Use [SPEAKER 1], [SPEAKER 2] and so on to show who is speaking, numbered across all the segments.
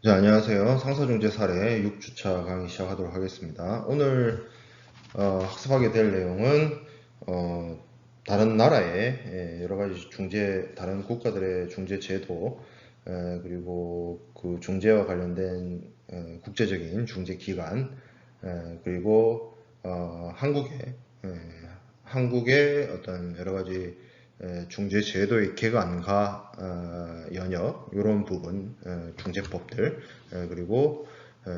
[SPEAKER 1] 네, 안녕하세요. 상사중재 사례 6주차 강의 시작하도록 하겠습니다. 오늘 학습하게 될 내용은 다른 나라의 여러 가지 중재, 다른 국가들의 중재 제도, 그리고 그 중재와 관련된 국제적인 중재 기관, 그리고 에, 한국의 어떤 여러 가지 중재 제도의 개관과 연역 이런 부분, 중재법들, 그리고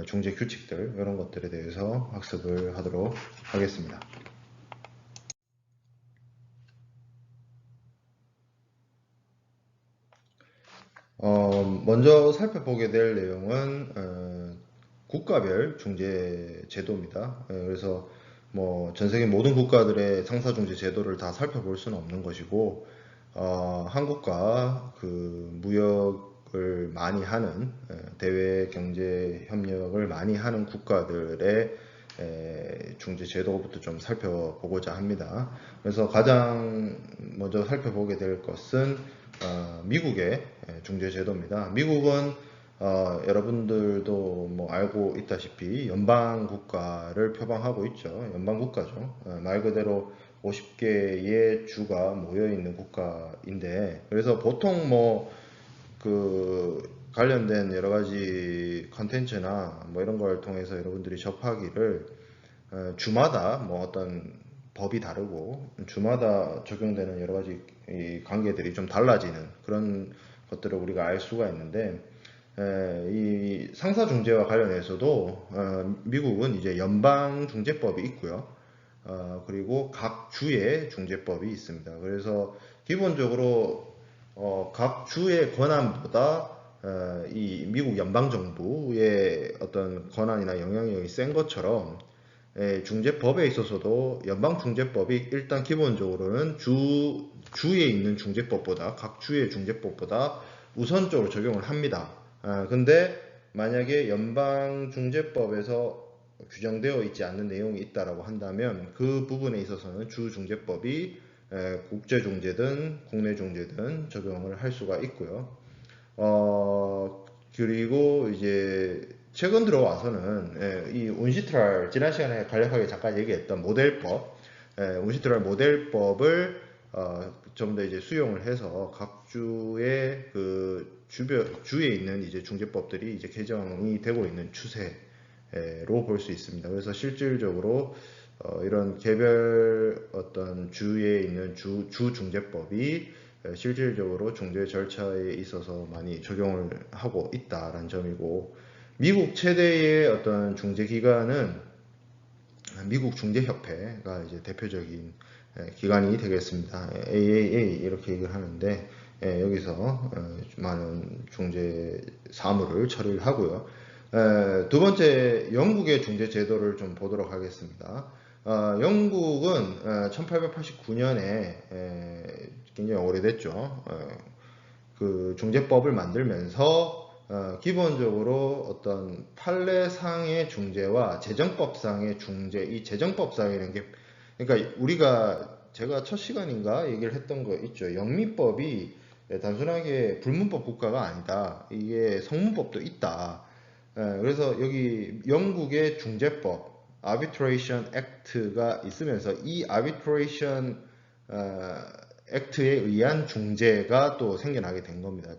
[SPEAKER 1] 중재 규칙들 이런 것들에 대해서 학습을 하도록 하겠습니다. 먼저 살펴보게 될 내용은 국가별 중재 제도입니다. 그래서 뭐 전 세계 모든 국가들의 상사 중재 제도를 다 살펴볼 수는 없는 것이고, 한국과 그 무역을 많이 하는, 대외 경제 협력을 많이 하는 국가들의 중재 제도부터 좀 살펴보고자 합니다. 그래서 가장 먼저 살펴보게 될 것은 미국의 중재 제도입니다. 미국은 여러분들도 뭐 알고 있다시피 연방 국가를 표방하고 있죠. 연방 국가죠. 말 그대로 50개의 주가 모여 있는 국가인데, 그래서 보통 뭐 그 관련된 여러 가지 컨텐츠나 뭐 이런 걸 통해서 여러분들이 접하기를 주마다 뭐 어떤 법이 다르고 주마다 적용되는 여러 가지 이 관계들이 좀 달라지는 그런 것들을 우리가 알 수가 있는데, 이 상사중재와 관련해서도 미국은 이제 연방중재법이 있고요. 그리고 각 주의 중재법이 있습니다. 그래서 기본적으로 각 주의 권한보다 이 미국 연방정부의 어떤 권한이나 영향력이 센 것처럼 중재법에 있어서도 연방중재법이 일단 기본적으로는 주에 있는 중재법보다, 각 주의 중재법보다 우선적으로 적용을 합니다. 근데 만약에 연방중재법에서 규정되어 있지 않는 내용이 있다라고 한다면 그 부분에 있어서는 주중재법이 국제중재든 국내중재든 적용을 할 수가 있고요. 그리고 이제 최근 들어와서는 이 운시트랄, 지난 시간에 간략하게 잠깐 얘기했던 모델법, 운시트랄 모델법을 좀 더 이제 수용을 해서 각 주의 그 주에 있는 이제 중재법들이 이제 개정이 되고 있는 추세로 볼 수 있습니다. 그래서 실질적으로 이런 개별 어떤 주에 있는 주 중재법이 실질적으로 중재 절차에 있어서 많이 적용을 하고 있다라는 점이고, 미국 최대의 어떤 중재 기관은 미국 중재협회가 이제 대표적인 기관이 되겠습니다. AAA 이렇게 얘기를 하는데, 여기서 많은 중재 사무를 처리를 하고요. 두 번째, 영국의 중재 제도를 좀 보도록 하겠습니다. 영국은 1889년에 굉장히 오래됐죠. 그 중재법을 만들면서 기본적으로 어떤 판례상의 중재와 재정법상의 중재, 이 재정법상이라는 게, 그러니까 우리가 제가 첫 시간인가 얘기를 했던 거 있죠. 영미법이 단순하게 불문법 국가가 아니다. 이게 성문법도 있다. 그래서 여기 영국의 중재법, Arbitration Act가 있으면서 이 Arbitration 액트에 의한 중재가 또 생겨나게 된 겁니다.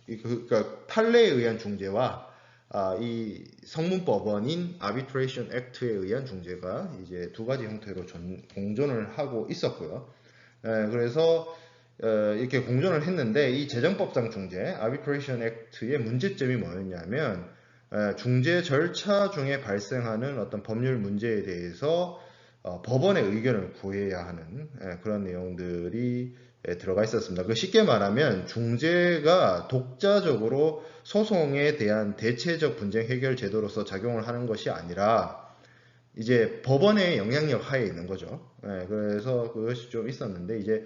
[SPEAKER 1] 그러니까 판례에 의한 중재와 이 성문법원인 Arbitration Act에 의한 중재가 이제 두 가지 형태로 공존을 하고 있었고요. 그래서 이렇게 공존을 했는데, 이 재정법상 중재, Arbitration Act의 문제점이 뭐였냐면, 중재 절차 중에 발생하는 어떤 법률 문제에 대해서 법원의 의견을 구해야 하는 그런 내용들이 들어가 있었습니다. 그 쉽게 말하면 중재가 독자적으로 소송에 대한 대체적 분쟁 해결 제도로서 작용을 하는 것이 아니라 이제 법원의 영향력 하에 있는 거죠. 그래서 그것이 좀 있었는데, 이제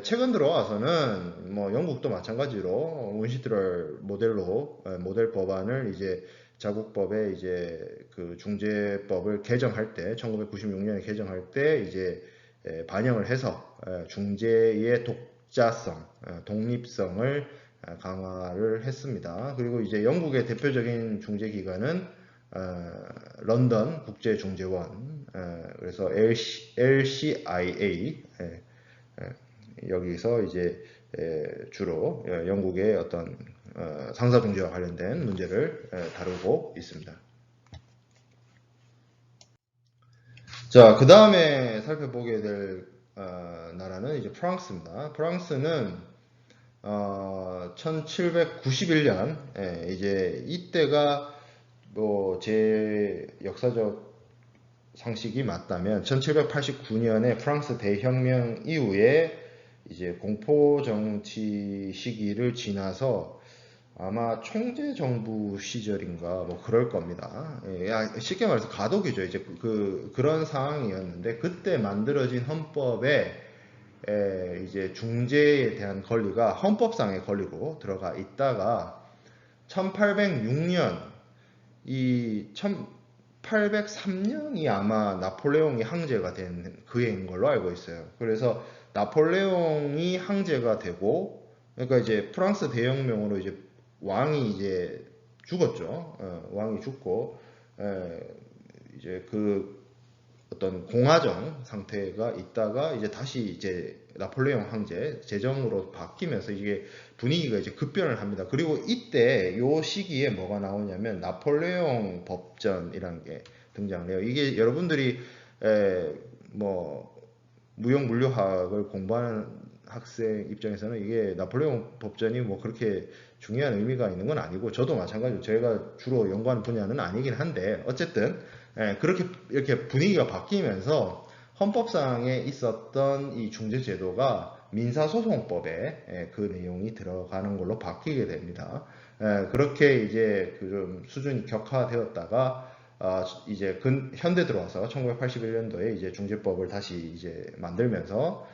[SPEAKER 1] 최근 들어와서는 뭐 영국도 마찬가지로 운시트럴 모델로 모델 법안을 이제 자국법에 이제 그 중재법을 개정할 때, 1996년에 개정할 때 이제 반영을 해서 중재의 독자성, 독립성을 강화를 했습니다. 그리고 이제 영국의 대표적인 중재기관은 런던 국제중재원, 그래서 LCIA, 여기서 이제 주로 영국의 어떤 상사중재와 관련된 문제를 다루고 있습니다. 자, 그 다음에 살펴보게 될 나라는 이제 프랑스입니다. 프랑스는 1791년 이제 이때가 뭐 제 역사적 상식이 맞다면 1789년에 프랑스 대혁명 이후에 이제 공포 정치 시기를 지나서 아마 총재 정부 시절인가 뭐 그럴 겁니다. 쉽게 말해서 가독이죠. 이제 그런 상황이었는데 그때 만들어진 헌법에 이제 중재에 대한 권리가 헌법상의 권리로 들어가 있다가 1806년 이 1803년이 아마 나폴레옹이 항제가 된 그 해인 걸로 알고 있어요. 그래서 나폴레옹이 항제가 되고 그러니까 이제 프랑스 대혁명으로 이제 왕이 이제 죽었죠. 왕이 죽고 이제 그 어떤 공화정 상태가 있다가 이제 다시 이제 나폴레옹 황제 제정으로 바뀌면서 이게 분위기가 이제 급변을 합니다. 그리고 이때 요 시기에 뭐가 나오냐면 나폴레옹 법전이라는 게 등장을 해요. 이게 여러분들이 뭐 무용 물리학을 공부하는 학생 입장에서는 이게 나폴레옹 법전이 뭐 그렇게 중요한 의미가 있는 건 아니고 저도 마찬가지로 제가 주로 연구하는 분야는 아니긴 한데 어쨌든 그렇게 이렇게 분위기가 바뀌면서 헌법상에 있었던 이 중재제도가 민사소송법에 그 내용이 들어가는 걸로 바뀌게 됩니다. 그렇게 이제 그 좀 수준이 격화되었다가 이제 현대 들어와서 1981년도에 이제 중재법을 다시 이제 만들면서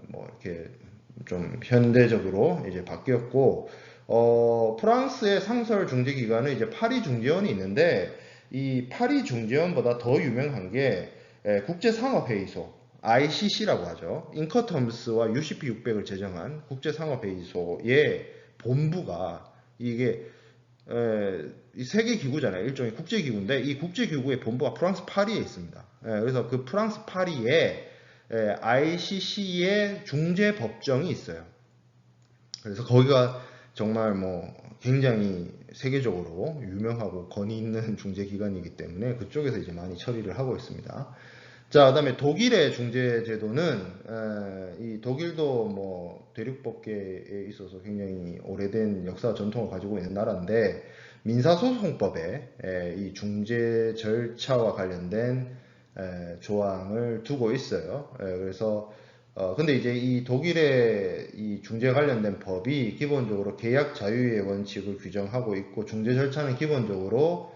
[SPEAKER 1] 뭐 이렇게 좀 현대적으로 이제 바뀌었고 프랑스의 상설 중재기관은 이제 파리 중재원이 있는데 이 파리 중재원보다 더 유명한 게 국제상업회의소 ICC라고 하죠. 인커텀스와 UCP 600을 제정한 국제상업회의소의 본부가 이게 이 세계 기구잖아요. 일종의 국제 기구인데 이 국제 기구의 본부가 프랑스 파리에 있습니다. 그래서 그 프랑스 파리에 ICC의 중재 법정이 있어요. 그래서 거기가 정말 뭐 굉장히 세계적으로 유명하고 권위 있는 중재 기관이기 때문에 그쪽에서 이제 많이 처리를 하고 있습니다. 자, 그다음에 독일의 중재 제도는 이 독일도 뭐 대륙법계에 있어서 굉장히 오래된 역사 전통을 가지고 있는 나라인데 민사소송법에 이 중재 절차와 관련된 조항을 두고 있어요. 그래서 근데 이제 이 독일의 이 중재 관련된 법이 기본적으로 계약 자유의 원칙을 규정하고 있고 중재 절차는 기본적으로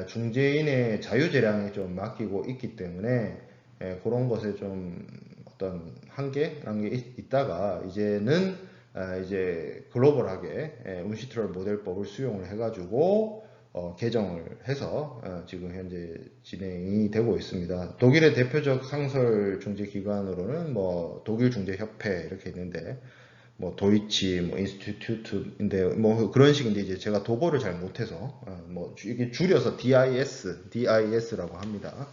[SPEAKER 1] 중재인의 자유재량에 좀 맡기고 있기 때문에 그런 것에 좀 어떤 한계라는 게 있다가 이제는 이제 글로벌하게 운시트럴 모델법을 수용을 해가지고 개정을 해서 지금 현재 진행이 되고 있습니다. 독일의 대표적 상설 중재 기관으로는 뭐 독일 중재 협회 이렇게 있는데 뭐 도이치 뭐 인스티튜트인데 뭐 그런 식인데 이제 제가 독어를 잘 못해서 뭐 이게 줄여서 DIS라고 합니다.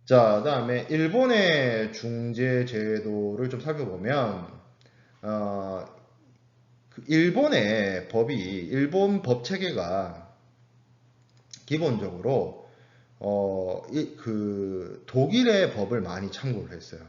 [SPEAKER 1] 자, 그다음에 일본의 중재 제도를 좀 살펴보면 일본의 법이 일본 법 체계가 기본적으로 그 독일의 법을 많이 참고를 했어요.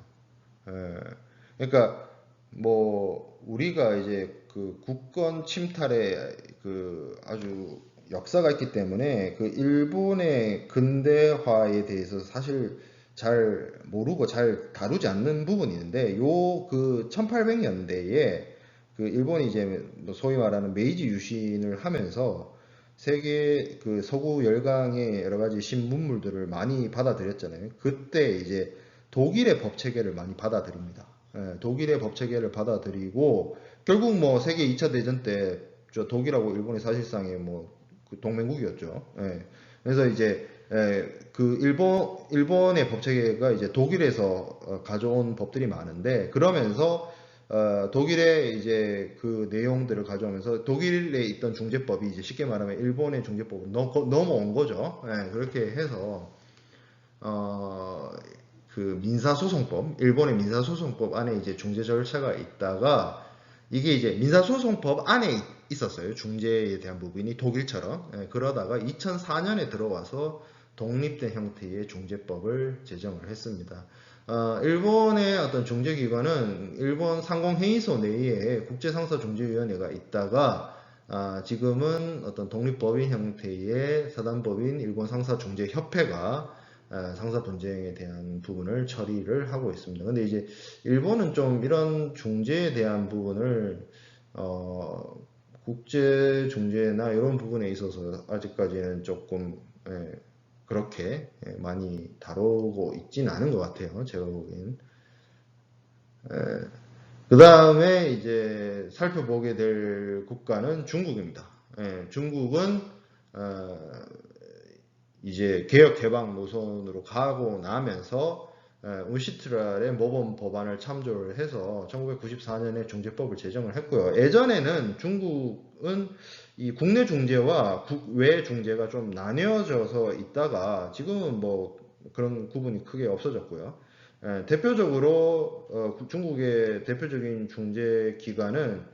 [SPEAKER 1] 그러니까 뭐 우리가 이제 그 국권 침탈에 그 아주 역사가 있기 때문에 그 일본의 근대화에 대해서 사실 잘 모르고 잘 다루지 않는 부분이 있는데 요 그 1800년대에 그 일본이 이제 뭐 소위 말하는 메이지 유신을 하면서 세계 그 서구 열강의 여러 가지 신문물들을 많이 받아들였잖아요. 그때 이제 독일의 법 체계를 많이 받아들입니다. 독일의 법 체계를 받아들이고 결국 뭐 세계 2차 대전 때 저 독일하고 일본이 사실상의 뭐그 동맹국이었죠. 그래서 이제 그 일본의 법 체계가 이제 독일에서 가져온 법들이 많은데 그러면서 독일의 이제 그 내용들을 가져오면서 독일에 있던 중재법이 이제 쉽게 말하면 일본의 중재법으로 넘어온 거죠. 예, 그렇게 해서 어, 그 민사소송법, 일본의 민사소송법 안에 이제 중재 절차가 있다가 이게 이제 민사소송법 안에 있었어요. 중재에 대한 부분이 독일처럼. 예, 그러다가 2004년에 들어와서 독립된 형태의 중재법을 제정을 했습니다. 일본의 어떤 중재기관은 일본 상공회의소 내에 국제상사중재위원회가 있다가 지금은 어떤 독립법인 형태의 사단법인 일본상사중재협회가 상사 분쟁에 대한 부분을 처리를 하고 있습니다. 근데 이제 일본은 좀 이런 중재에 대한 부분을 국제 중재나 이런 부분에 있어서 아직까지는 조금 그렇게 많이 다루고 있지는 않은 것 같아요. 제가 보기엔. 그 다음에 이제 살펴보게 될 국가는 중국입니다. 중국은 이제 개혁 개방 노선으로 가고 나면서 운시트랄의 모범 법안을 참조를 해서 1994년에 중재법을 제정을 했고요. 예전에는 중국은 이 국내 중재와 국외 중재가 좀 나뉘어져서 있다가 지금은 뭐 그런 구분이 크게 없어졌고요. 대표적으로 중국의 대표적인 중재 기관은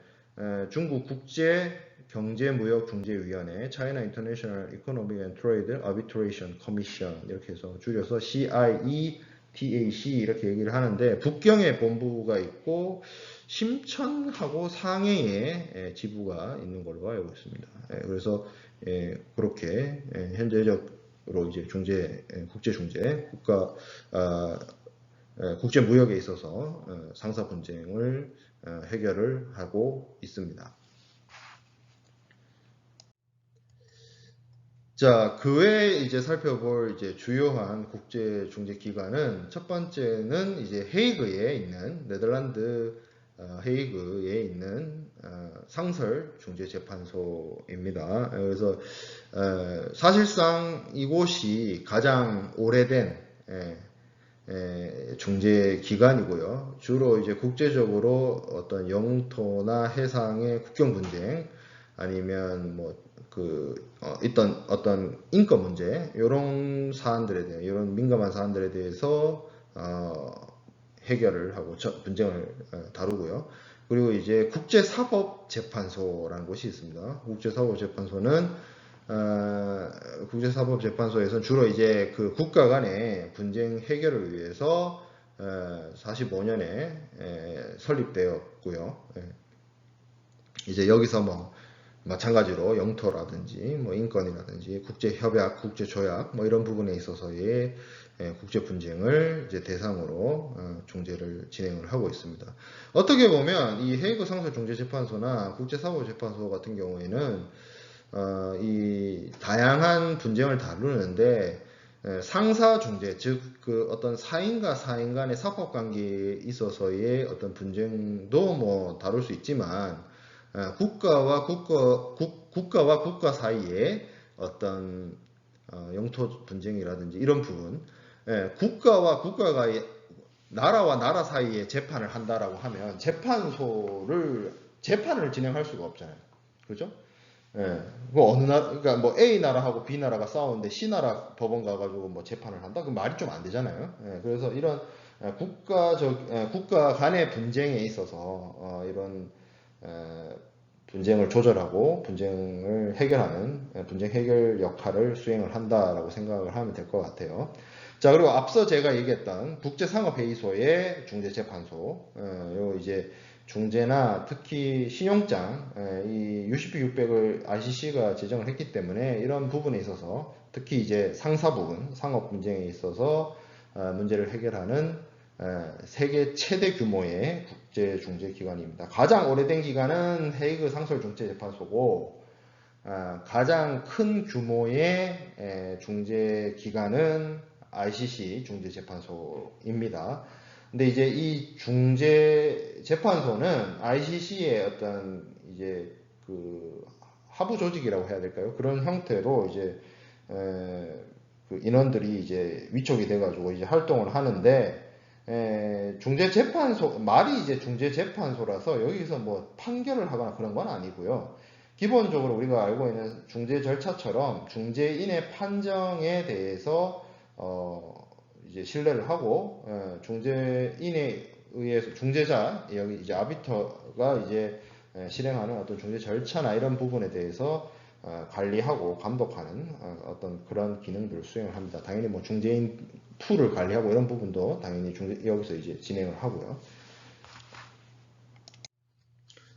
[SPEAKER 1] 중국 국제 경제무역중재위원회, China International Economic and Trade Arbitration Commission 이렇게 해서 줄여서 CIETAC 이렇게 얘기를 하는데 북경에 본부가 있고 심천하고 상해에 지부가 있는 걸로 알고 있습니다. 그래서 그렇게 현재적으로 이제 중재, 국제 중재, 국제 무역에 있어서 상사 분쟁을 해결을 하고 있습니다. 자, 그 외에 이제 살펴볼 이제 주요한 국제 중재 기관은 첫 번째는 이제 헤이그에 있는 네덜란드 헤이그에 있는 상설 중재 재판소입니다. 그래서 사실상 이곳이 가장 오래된 중재 기관이고요. 주로 이제 국제적으로 어떤 영토나 해상의 국경 분쟁 아니면 뭐 있던 어떤 인권 문제 이런 사안들에 대해 이런 민감한 사안들에 대해서 해결을 하고 분쟁을 다루고요. 그리고 이제 국제사법재판소라는 곳이 있습니다. 국제사법재판소는 국제사법재판소에서는 주로 이제 그 국가 간의 분쟁 해결을 위해서 45년에 설립되었고요. 이제 여기서 뭐 마찬가지로 영토라든지 뭐 인권이라든지 국제협약, 국제조약 뭐 이런 부분에 있어서의 국제 분쟁을 이제 대상으로 중재를 진행을 하고 있습니다. 어떻게 보면 이 헤이그 상설중재재판소나 국제사법재판소 같은 경우에는 이 다양한 분쟁을 다루는데 상사 중재, 즉 그 어떤 사인과 사인 간의 사법 관계에 있어서의 어떤 분쟁도 뭐 다룰 수 있지만 국가와 국가 사이에 어떤 영토 분쟁이라든지 이런 부분, 국가와 국가가 나라와 나라 사이에 재판을 한다라고 하면 재판을 진행할 수가 없잖아요. 그죠? 뭐 어느 나라, 그러니까 뭐 A 나라하고 B 나라가 싸우는데 C 나라 법원 가가지고 뭐 재판을 한다? 그 말이 좀 안 되잖아요. 그래서 이런 국가 간의 분쟁에 있어서 이런 분쟁을 조절하고 분쟁을 해결하는 분쟁 해결 역할을 수행을 한다라고 생각을 하면 될 것 같아요. 자, 그리고 앞서 제가 얘기했던 국제상업회의소의 중재재판소, 요 이제 중재나 특히 신용장, 이 UCP 600을 ICC가 제정을 했기 때문에 이런 부분에 있어서 특히 이제 상사 부분, 상업 분쟁에 있어서 문제를 해결하는 세계 최대 규모의 국제 중재 기관입니다. 가장 오래된 기관은 헤이그 상설 중재 재판소고 가장 큰 규모의 중재 기관은 ICC 중재 재판소입니다. 근데 이제 이 중재 재판소는 ICC의 어떤 이제 그 하부 조직이라고 해야 될까요? 그런 형태로 이제 그 인원들이 이제 위촉이 돼가지고 이제 활동을 하는데 중재재판소, 말이 이제 중재재판소라서 여기서 뭐 판결을 하거나 그런 건 아니고요. 기본적으로 우리가 알고 있는 중재 절차처럼 중재인의 판정에 대해서 이제 신뢰를 하고 중재인에 의해서 중재자 여기 이제 아비터가 이제 실행하는 어떤 중재 절차나 이런 부분에 대해서 관리하고 감독하는 어떤 그런 기능들을 수행을 합니다. 당연히 뭐 중재인 툴을 관리하고 이런 부분도 당연히 여기서 이제 진행을 하고요.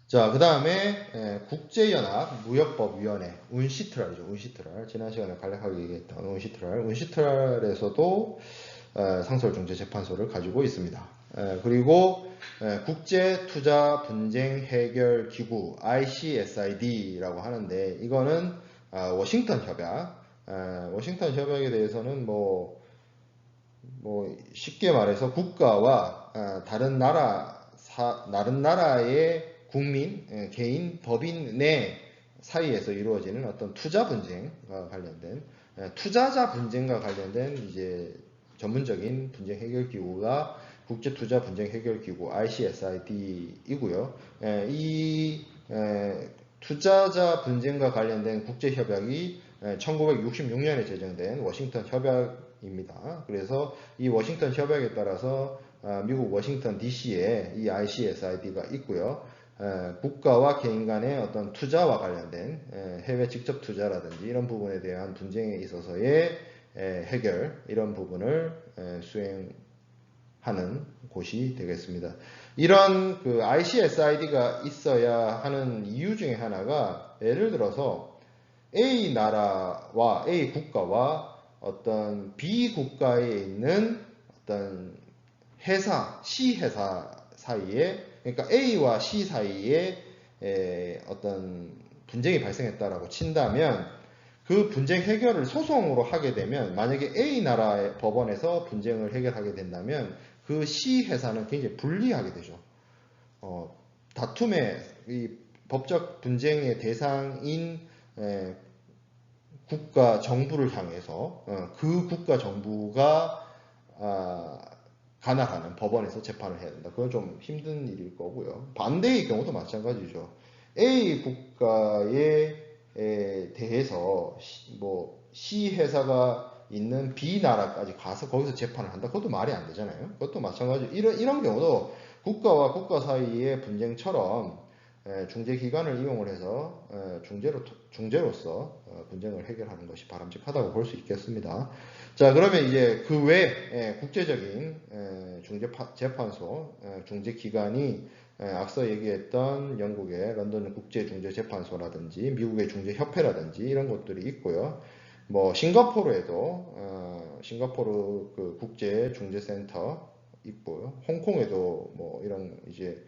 [SPEAKER 1] 자, 그 다음에 국제연합 무역법위원회 운시트랄이죠. 운시트랄. 지난 시간에 간략하게 얘기했던 운시트랄. 운시트랄에서도 상설중재재판소를 가지고 있습니다. 그리고 국제투자분쟁해결기구 ICSID라고 하는데 이거는 워싱턴 협약. 워싱턴 협약에 대해서는 뭐 쉽게 말해서 국가와 다른 나라의 국민, 개인, 법인 내 사이에서 이루어지는 어떤 투자 분쟁과 관련된 투자자 분쟁과 관련된 이제 전문적인 분쟁 해결 기구가 국제 투자 분쟁 해결 기구 ICSID이고요. 이 투자자 분쟁과 관련된 국제 협약이 1966년에 제정된 워싱턴 협약입니다. 그래서 이 워싱턴 협약에 따라서 미국 워싱턴 DC에 이 ICSID가 있고요. 국가와 개인 간의 어떤 투자와 관련된 해외 직접 투자라든지 이런 부분에 대한 분쟁에 있어서의 해결 이런 부분을 수행하는 곳이 되겠습니다. 이런 그 ICSID가 있어야 하는 이유 중에 하나가 예를 들어서 A 나라와 A 국가와 어떤 B 국가에 있는 어떤 회사, C 회사 사이에 그러니까 A와 C 사이에 어떤 분쟁이 발생했다라고 친다면 그 분쟁 해결을 소송으로 하게 되면 만약에 A 나라의 법원에서 분쟁을 해결하게 된다면 그 C 회사는 굉장히 불리하게 되죠. 다툼의 이 법적 분쟁의 대상인 국가 정부를 향해서 그 국가 정부가 관할하는 법원에서 재판을 해야 된다. 그건 좀 힘든 일일 거고요. 반대의 경우도 마찬가지죠. A 국가에 대해서 뭐 C 회사가 있는 B 나라까지 가서 거기서 재판을 한다. 그것도 말이 안 되잖아요. 그것도 마찬가지죠. 이런 경우도 국가와 국가 사이의 분쟁처럼 중재기관을 이용을 해서 중재로서 분쟁을 해결하는 것이 바람직하다고 볼 수 있겠습니다. 자, 그러면 이제 그 외 국제적인 중재재판소, 중재기관이 앞서 얘기했던 영국의 런던 국제중재재판소라든지 미국의 중재협회라든지 이런 것들이 있고요. 뭐 싱가포르에도 싱가포르 그 국제중재센터 있고요. 홍콩에도 뭐 이런 이제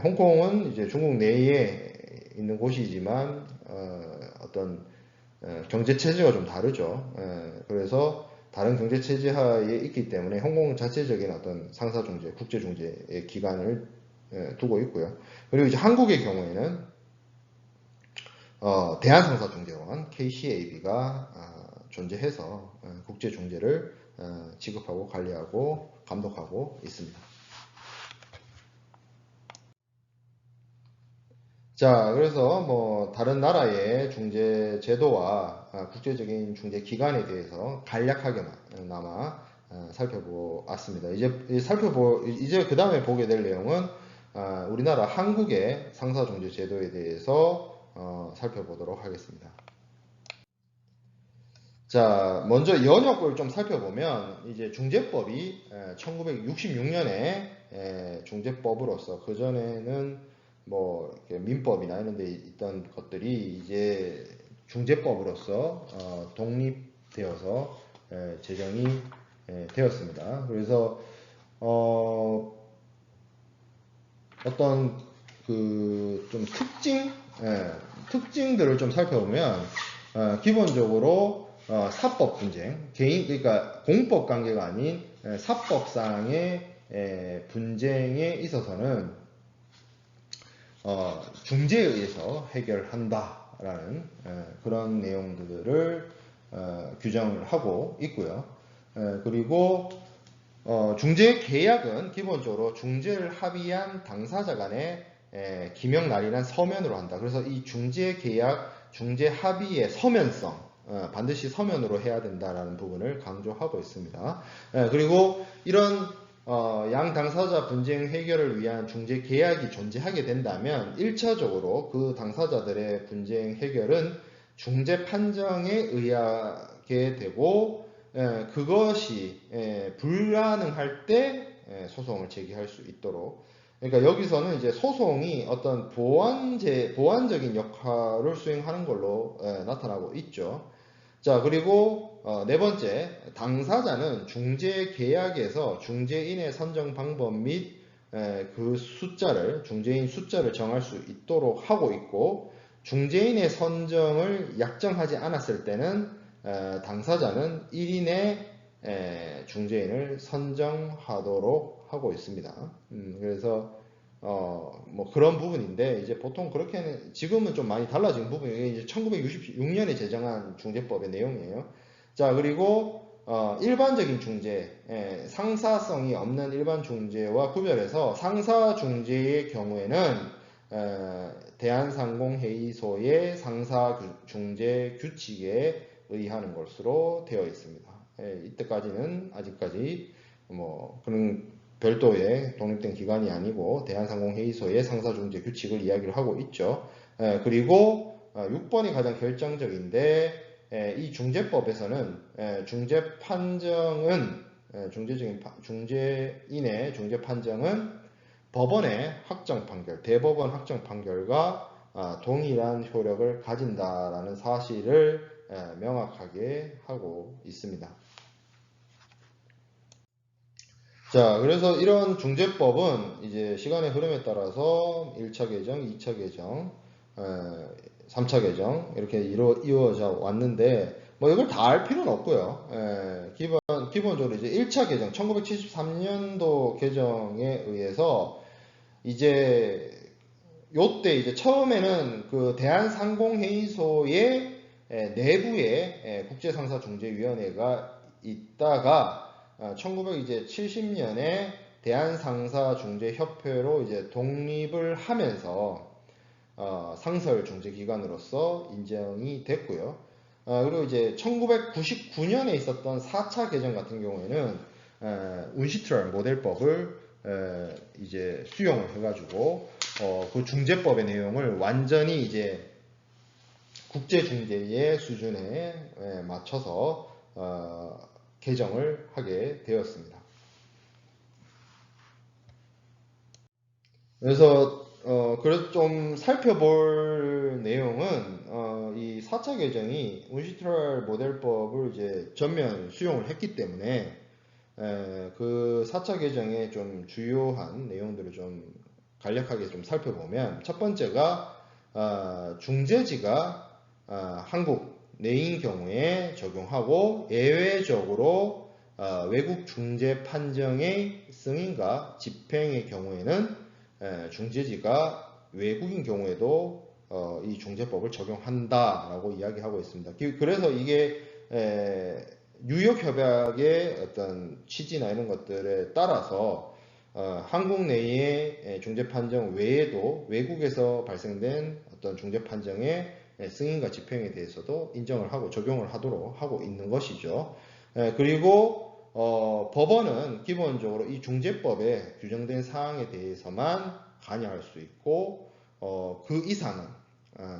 [SPEAKER 1] 홍콩은 이제 중국 내에 있는 곳이지만 어떤 경제 체제가 좀 다르죠. 그래서 다른 경제 체제 하에 있기 때문에 홍콩 자체적인 어떤 상사 중재, 국제 중재의 기관을 두고 있고요. 그리고 이제 한국의 경우에는 대한상사중재원 KCAB가 존재해서 국제 중재를 지급하고 관리하고 감독하고 있습니다. 자, 그래서 뭐 다른 나라의 중재 제도와 국제적인 중재 기관에 대해서 간략하게나마 살펴보았습니다. 이제 그 다음에 보게 될 내용은 우리나라 한국의 상사중재 제도에 대해서 살펴보도록 하겠습니다. 자, 먼저 연역을 좀 살펴보면 이제 중재법이 1966년에 중재법으로서 그 전에는 뭐 민법이나 이런 데 있던 것들이 이제 중재법으로서 독립되어서 제정이 되었습니다. 그래서 어떤 그 좀 특징들을 좀 살펴보면 기본적으로 사법 분쟁, 그러니까 공법 관계가 아닌 사법상의 분쟁에 있어서는 중재에 의해서 해결한다라는 그런 내용들을 규정을 하고 있고요. 그리고 중재 계약은 기본적으로 중재를 합의한 당사자 간의 기명 날인한 서면으로 한다. 그래서 이 중재 계약, 중재 합의의 서면성, 반드시 서면으로 해야 된다라는 부분을 강조하고 있습니다. 그리고 이런 양 당사자 분쟁 해결을 위한 중재 계약이 존재하게 된다면 1차적으로 그 당사자들의 분쟁 해결은 중재 판정에 의하게 되고 그것이 불가능할 때 소송을 제기할 수 있도록. 그러니까 여기서는 이제 소송이 어떤 보완적인 역할을 수행하는 걸로 나타나고 있죠. 자, 그리고 네 번째, 당사자는 중재 계약에서 중재인의 선정 방법 및 그 숫자를, 중재인 숫자를 정할 수 있도록 하고 있고, 중재인의 선정을 약정하지 않았을 때는 당사자는 1인의 중재인을 선정하도록 하고 있습니다. 그래서 뭐 그런 부분인데 이제 보통 그렇게는 지금은 좀 많이 달라진 부분이 이제 1966년에 제정한 중재법의 내용이에요. 자, 그리고 일반적인 중재, 상사성이 없는 일반 중재와 구별해서 상사 중재의 경우에는 대한상공회의소의 상사 중재 규칙에 의하는 것으로 되어 있습니다. 이때까지는 아직까지 뭐 그런 별도의 독립된 기관이 아니고 대한상공회의소의 상사중재 규칙을 이야기를 하고 있죠. 그리고 6번이 가장 결정적인데 이 중재법에서는 중재 판정은 중재인의 중재 판정은 법원의 확정 판결, 대법원 확정 판결과 동일한 효력을 가진다라는 사실을 명확하게 하고 있습니다. 자, 그래서 이런 중재법은 이제 시간의 흐름에 따라서 1차 개정, 2차 개정, 3차 개정 이렇게 이루어져 왔는데 뭐 이걸 다 알 필요는 없고요. 기본적으로 이제 1차 개정, 1973년도 개정에 의해서 이제 요때 이제 처음에는 그 대한상공회의소의 내부에 국제상사중재위원회가 있다가 1970년에 대한상사중재협회로 이제 독립을 하면서 상설중재기관으로서 인정이 됐고요. 그리고 이제 1999년에 있었던 4차 개정 같은 경우에는 운시트럴 모델법을 이제 수용을 해가지고 그 중재법의 내용을 완전히 이제 국제중재의 수준에 맞춰서 개정을 하게 되었습니다. 그래서 그래서 좀 살펴볼 내용은 이 4차 개정이 운시트럴 모델법을 이제 전면 수용을 했기 때문에 그 4차 개정의 좀 주요한 내용들을 좀 간략하게 좀 살펴보면 첫 번째가 중재지가 한국 내인 경우에 적용하고 예외적으로 외국 중재 판정의 승인과 집행의 경우에는 중재지가 외국인 경우에도 이 중재법을 적용한다라고 이야기하고 있습니다. 그래서 이게 뉴욕 협약의 어떤 취지나 이런 것들에 따라서 한국 내의 중재 판정 외에도 외국에서 발생된 어떤 중재 판정의 승인과 집행에 대해서도 인정을 하고 적용을 하도록 하고 있는 것이죠. 그리고 법원은 기본적으로 이 중재법에 규정된 사항에 대해서만 관여할 수 있고 그 이상은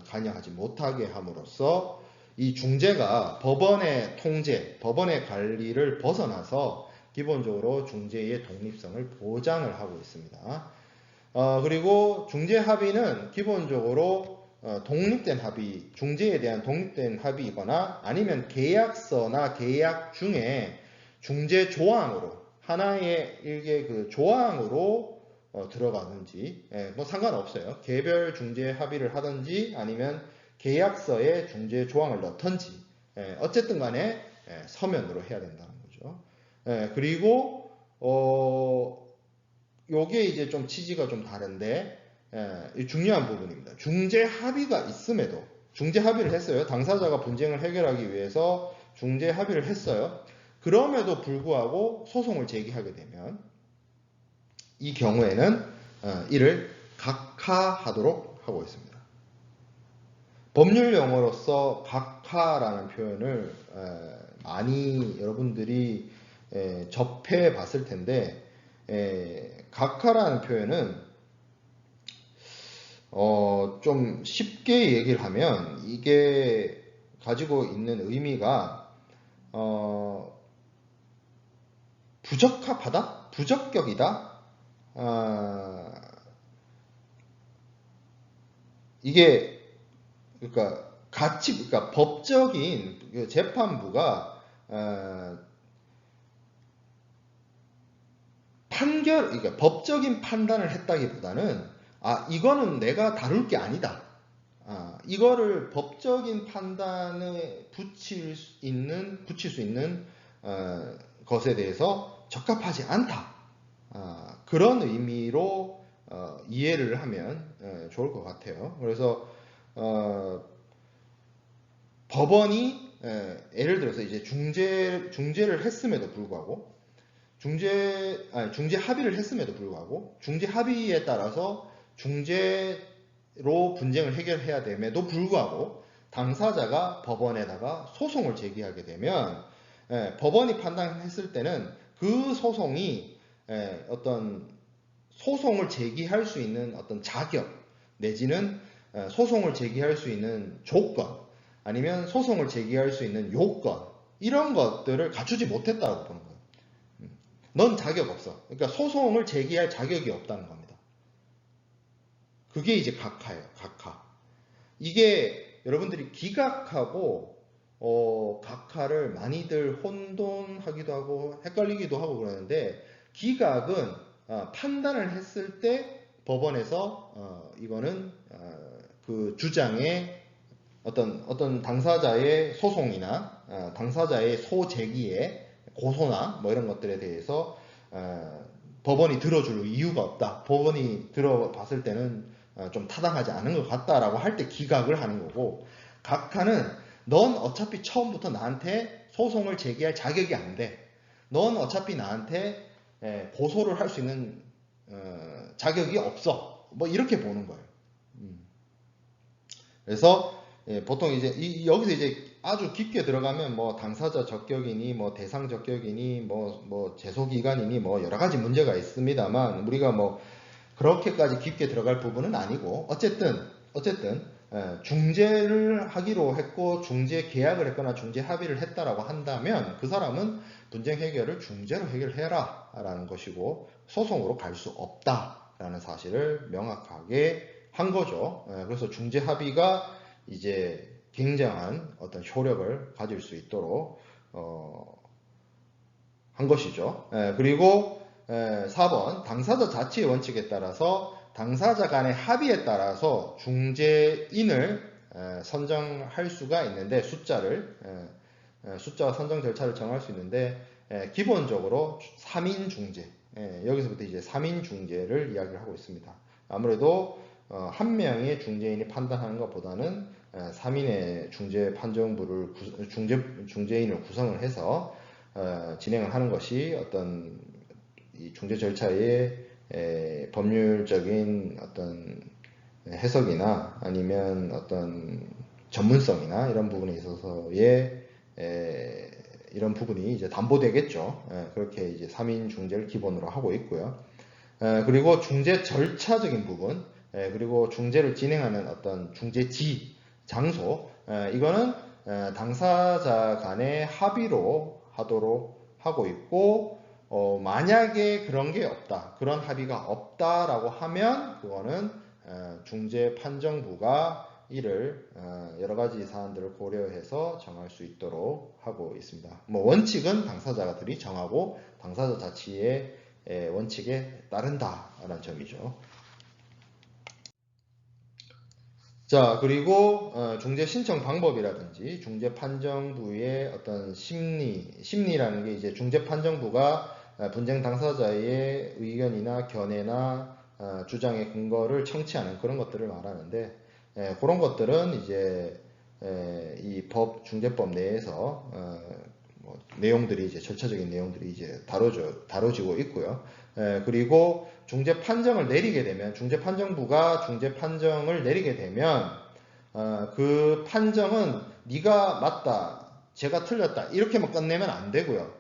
[SPEAKER 1] 관여하지 못하게 함으로써 이 중재가 법원의 통제, 법원의 관리를 벗어나서 기본적으로 중재의 독립성을 보장을 하고 있습니다. 그리고 중재 합의는 기본적으로 독립된 합의, 중재에 대한 독립된 합의이거나 아니면 계약서나 계약 중에 중재 조항으로 하나의 일개 그 조항으로 들어가는지 뭐 상관없어요. 개별 중재 합의를 하든지 아니면 계약서에 중재 조항을 넣던지 어쨌든 간에 서면으로 해야 된다는 거죠. 그리고 요게 이제 좀 취지가 좀 다른데 중요한 부분입니다. 중재 합의가 있음에도 중재 합의를 했어요. 당사자가 분쟁을 해결하기 위해서 중재 합의를 했어요. 그럼에도 불구하고 소송을 제기하게 되면 이 경우에는 이를 각하하도록 하고 있습니다. 법률 용어로서 각하라는 표현을 많이 여러분들이 접해 봤을 텐데, 각하라는 표현은 좀 쉽게 얘기를 하면 이게 가지고 있는 의미가 부적합하다? 부적격이다? 이게 그러니까 그러니까 법적인 재판부가 그러니까 법적인 판단을 했다기보다는 이거는 내가 다룰 게 아니다. 이거를 법적인 판단에 붙일 수 있는 것에 대해서 적합하지 않다. 그런 의미로 이해를 하면 좋을 것 같아요. 그래서 법원이 예를 들어서 이제 중재를 했음에도 불구하고 중재 합의를 했음에도 불구하고 중재 합의에 따라서 중재로 분쟁을 해결해야 됨에도 불구하고 당사자가 법원에다가 소송을 제기하게 되면 법원이 판단했을 때는 그 소송이 어떤 소송을 제기할 수 있는 어떤 자격 내지는 소송을 제기할 수 있는 조건 아니면 소송을 제기할 수 있는 요건 이런 것들을 갖추지 못했다고 보는 거예요. 넌 자격 없어. 그러니까 소송을 제기할 자격이 없다는 겁니다. 그게 이제 각하예요. 각하. 이게 여러분들이 기각하고 각하를 많이들 혼돈하기도 하고 헷갈리기도 하고 그러는데, 기각은 판단을 했을 때 법원에서 이거는 그 주장의 어떤 당사자의 소송이나 당사자의 소제기에 고소나 뭐 이런 것들에 대해서 법원이 들어줄 이유가 없다. 법원이 들어봤을 때는 좀 타당하지 않은 것 같다라고 할 때 기각을 하는 거고, 각하는 넌 어차피 처음부터 나한테 소송을 제기할 자격이 안 돼. 넌 어차피 나한테 고소를 할 수 있는 자격이 없어. 뭐 이렇게 보는 거예요. 그래서 보통 이제 여기서 이제 아주 깊게 들어가면 뭐 당사자 적격이니 뭐 대상 적격이니 뭐 제소 기간이니 뭐 여러 가지 문제가 있습니다만 우리가 뭐 그렇게까지 깊게 들어갈 부분은 아니고, 어쨌든 중재를 하기로 했고 중재 계약을 했거나 중재 합의를 했다라고 한다면 그 사람은 분쟁 해결을 중재로 해결해라 라는 것이고 소송으로 갈 수 없다 라는 사실을 명확하게 한 거죠. 그래서 중재 합의가 이제 굉장한 어떤 효력을 가질 수 있도록 한 것이죠. 그리고 4번 당사자 자치의 원칙에 따라서 당사자 간의 합의에 따라서 중재인을 선정할 수가 있는데 숫자와 선정 절차를 정할 수 있는데 기본적으로 3인 중재, 여기서부터 이제 3인 중재를 이야기를 하고 있습니다. 아무래도 한 명의 중재인이 판단하는 것보다는 3인의 중재 판정부를 중재인을 구성을 해서 진행을 하는 것이 어떤 이 중재 절차의 법률적인 어떤 해석이나 아니면 어떤 전문성이나 이런 부분에 있어서의 이런 부분이 이제 담보되겠죠. 그렇게 이제 3인 중재를 기본으로 하고 있고요. 그리고 중재 절차적인 부분, 그리고 중재를 진행하는 어떤 중재지, 장소, 이거는 당사자 간의 합의로 하도록 하고 있고, 만약에 그런 게 없다, 그런 합의가 없다라고 하면 그거는 중재 판정부가 이를 여러 가지 사안들을 고려해서 정할 수 있도록 하고 있습니다. 뭐 원칙은 당사자들이 정하고 당사자 자치의 원칙에 따른다라는 점이죠. 자, 그리고 중재 신청 방법이라든지 중재 판정부의 어떤 심리라는 게 이제 중재 판정부가 분쟁 당사자의 의견이나 견해나 주장의 근거를 청취하는 그런 것들을 말하는데, 그런 것들은 이제 이 중재법 내에서 뭐 내용들이 이제 절차적인 내용들이 이제 다뤄지고 있고요. 그리고 중재 판정을 내리게 되면 중재판정부가 중재 판정을 내리게 되면 그 판정은 네가 맞다, 제가 틀렸다 이렇게만 끝내면 안 되고요.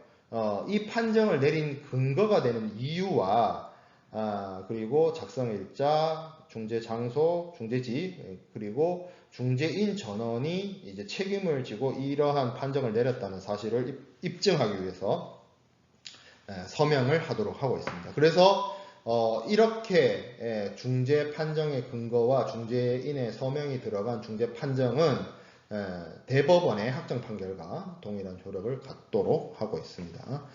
[SPEAKER 1] 이 판정을 내린 근거가 되는 이유와 그리고 작성일자, 중재 장소, 중재지, 그리고 중재인 전원이 이제 책임을 지고 이러한 판정을 내렸다는 사실을 입증하기 위해서 서명을 하도록 하고 있습니다. 그래서 이렇게 중재 판정의 근거와 중재인의 서명이 들어간 중재 판정은 대법원의 확정 판결과 동일한 효력을 갖도록 하고 있습니다.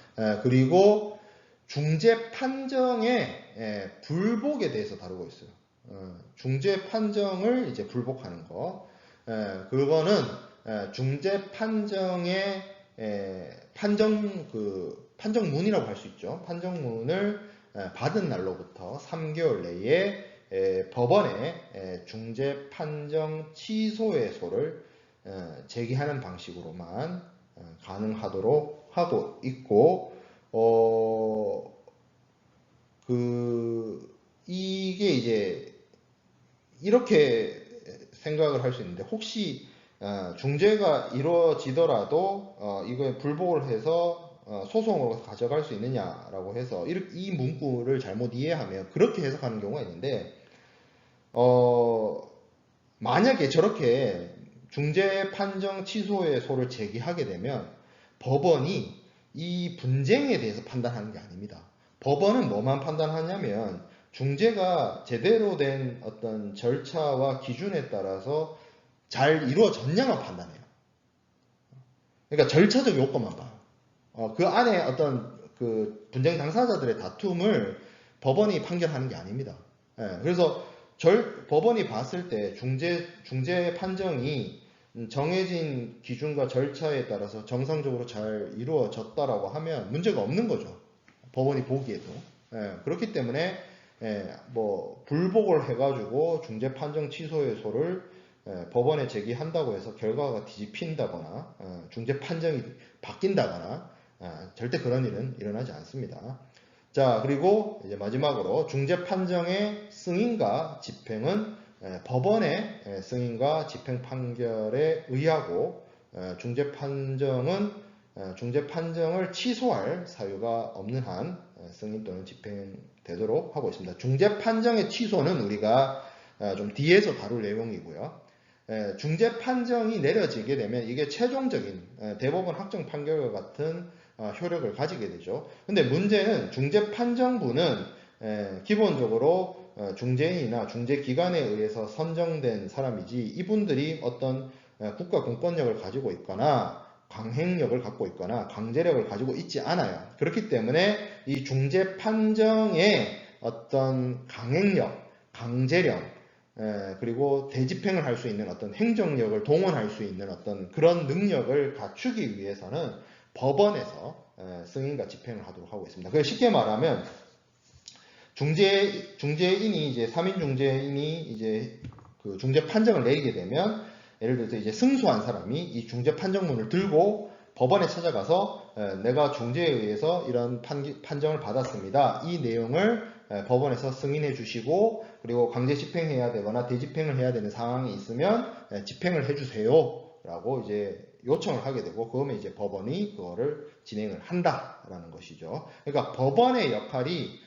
[SPEAKER 1] 그리고 중재 판정의 불복에 대해서 다루고 있어요. 중재 판정을 이제 불복하는 거, 그거는 중재 판정의 판정문이라고 할 수 있죠. 판정문을 받은 날로부터 3개월 내에 법원에 중재 판정 취소의소를 제기하는 방식으로만 가능하도록 하고 있고, 이게 이제 이렇게 생각을 할 수 있는데, 혹시 중재가 이루어지더라도 이거에 불복을 해서 소송으로 가져갈 수 있느냐라고 해서 이 문구를 잘못 이해하면 그렇게 해석하는 경우가 있는데, 만약에 저렇게 중재 판정 취소의소를 제기하게 되면 법원이 이 분쟁에 대해서 판단하는 게 아닙니다. 법원은 뭐만 판단하냐면 중재가 제대로 된 어떤 절차와 기준에 따라서 잘 이루어졌냐만 판단해요. 그러니까 절차적 요건만 봐요. 그 안에 어떤 그 분쟁 당사자들의 다툼을 법원이 판결하는 게 아닙니다. 그래서 법원이 봤을 때 중재 판정이 정해진 기준과 절차에 따라서 정상적으로 잘 이루어졌다라고 하면 문제가 없는 거죠. 법원이 보기에도. 그렇기 때문에 뭐 불복을 해가지고 중재 판정 취소의소를 법원에 제기한다고 해서 결과가 뒤집힌다거나 중재 판정이 바뀐다거나 절대 그런 일은 일어나지 않습니다. 자, 그리고 이제 마지막으로 중재 판정의 승인과 집행은 법원의 승인과 집행 판결에 의하고, 중재 판정은 중재 판정을 취소할 사유가 없는 한 승인 또는 집행되도록 하고 있습니다. 중재 판정의 취소는 우리가 좀 뒤에서 다룰 내용이고요. 중재 판정이 내려지게 되면 이게 최종적인 대법원 확정 판결과 같은 효력을 가지게 되죠. 근데 문제는 중재판정부는 기본적으로 중재인이나 중재기관에 의해서 선정된 사람이지, 이분들이 어떤 국가 공권력을 가지고 있거나 강행력을 갖고 있거나 강제력을 가지고 있지 않아요. 그렇기 때문에 이 중재판정의 어떤 강행력, 강제력, 그리고 대집행을 할 수 있는 어떤 행정력을 동원할 수 있는 어떤 그런 능력을 갖추기 위해서는 법원에서 승인과 집행을 하도록 하고 있습니다. 그래서 쉽게 말하면 중재인이 이제 3인 중재인이 이제 그 중재 판정을 내리게 되면, 예를 들어서 이제 승소한 사람이 이 중재 판정문을 들고 법원에 찾아가서 내가 중재에 의해서 이런 판정을 받았습니다. 이 내용을 법원에서 승인해 주시고, 그리고 강제 집행해야 되거나 대집행을 해야 되는 상황이 있으면 집행을 해 주세요 라고 이제 요청을 하게 되고, 그러면 이제 법원이 그거를 진행을 한다라는 것이죠. 그러니까 법원의 역할이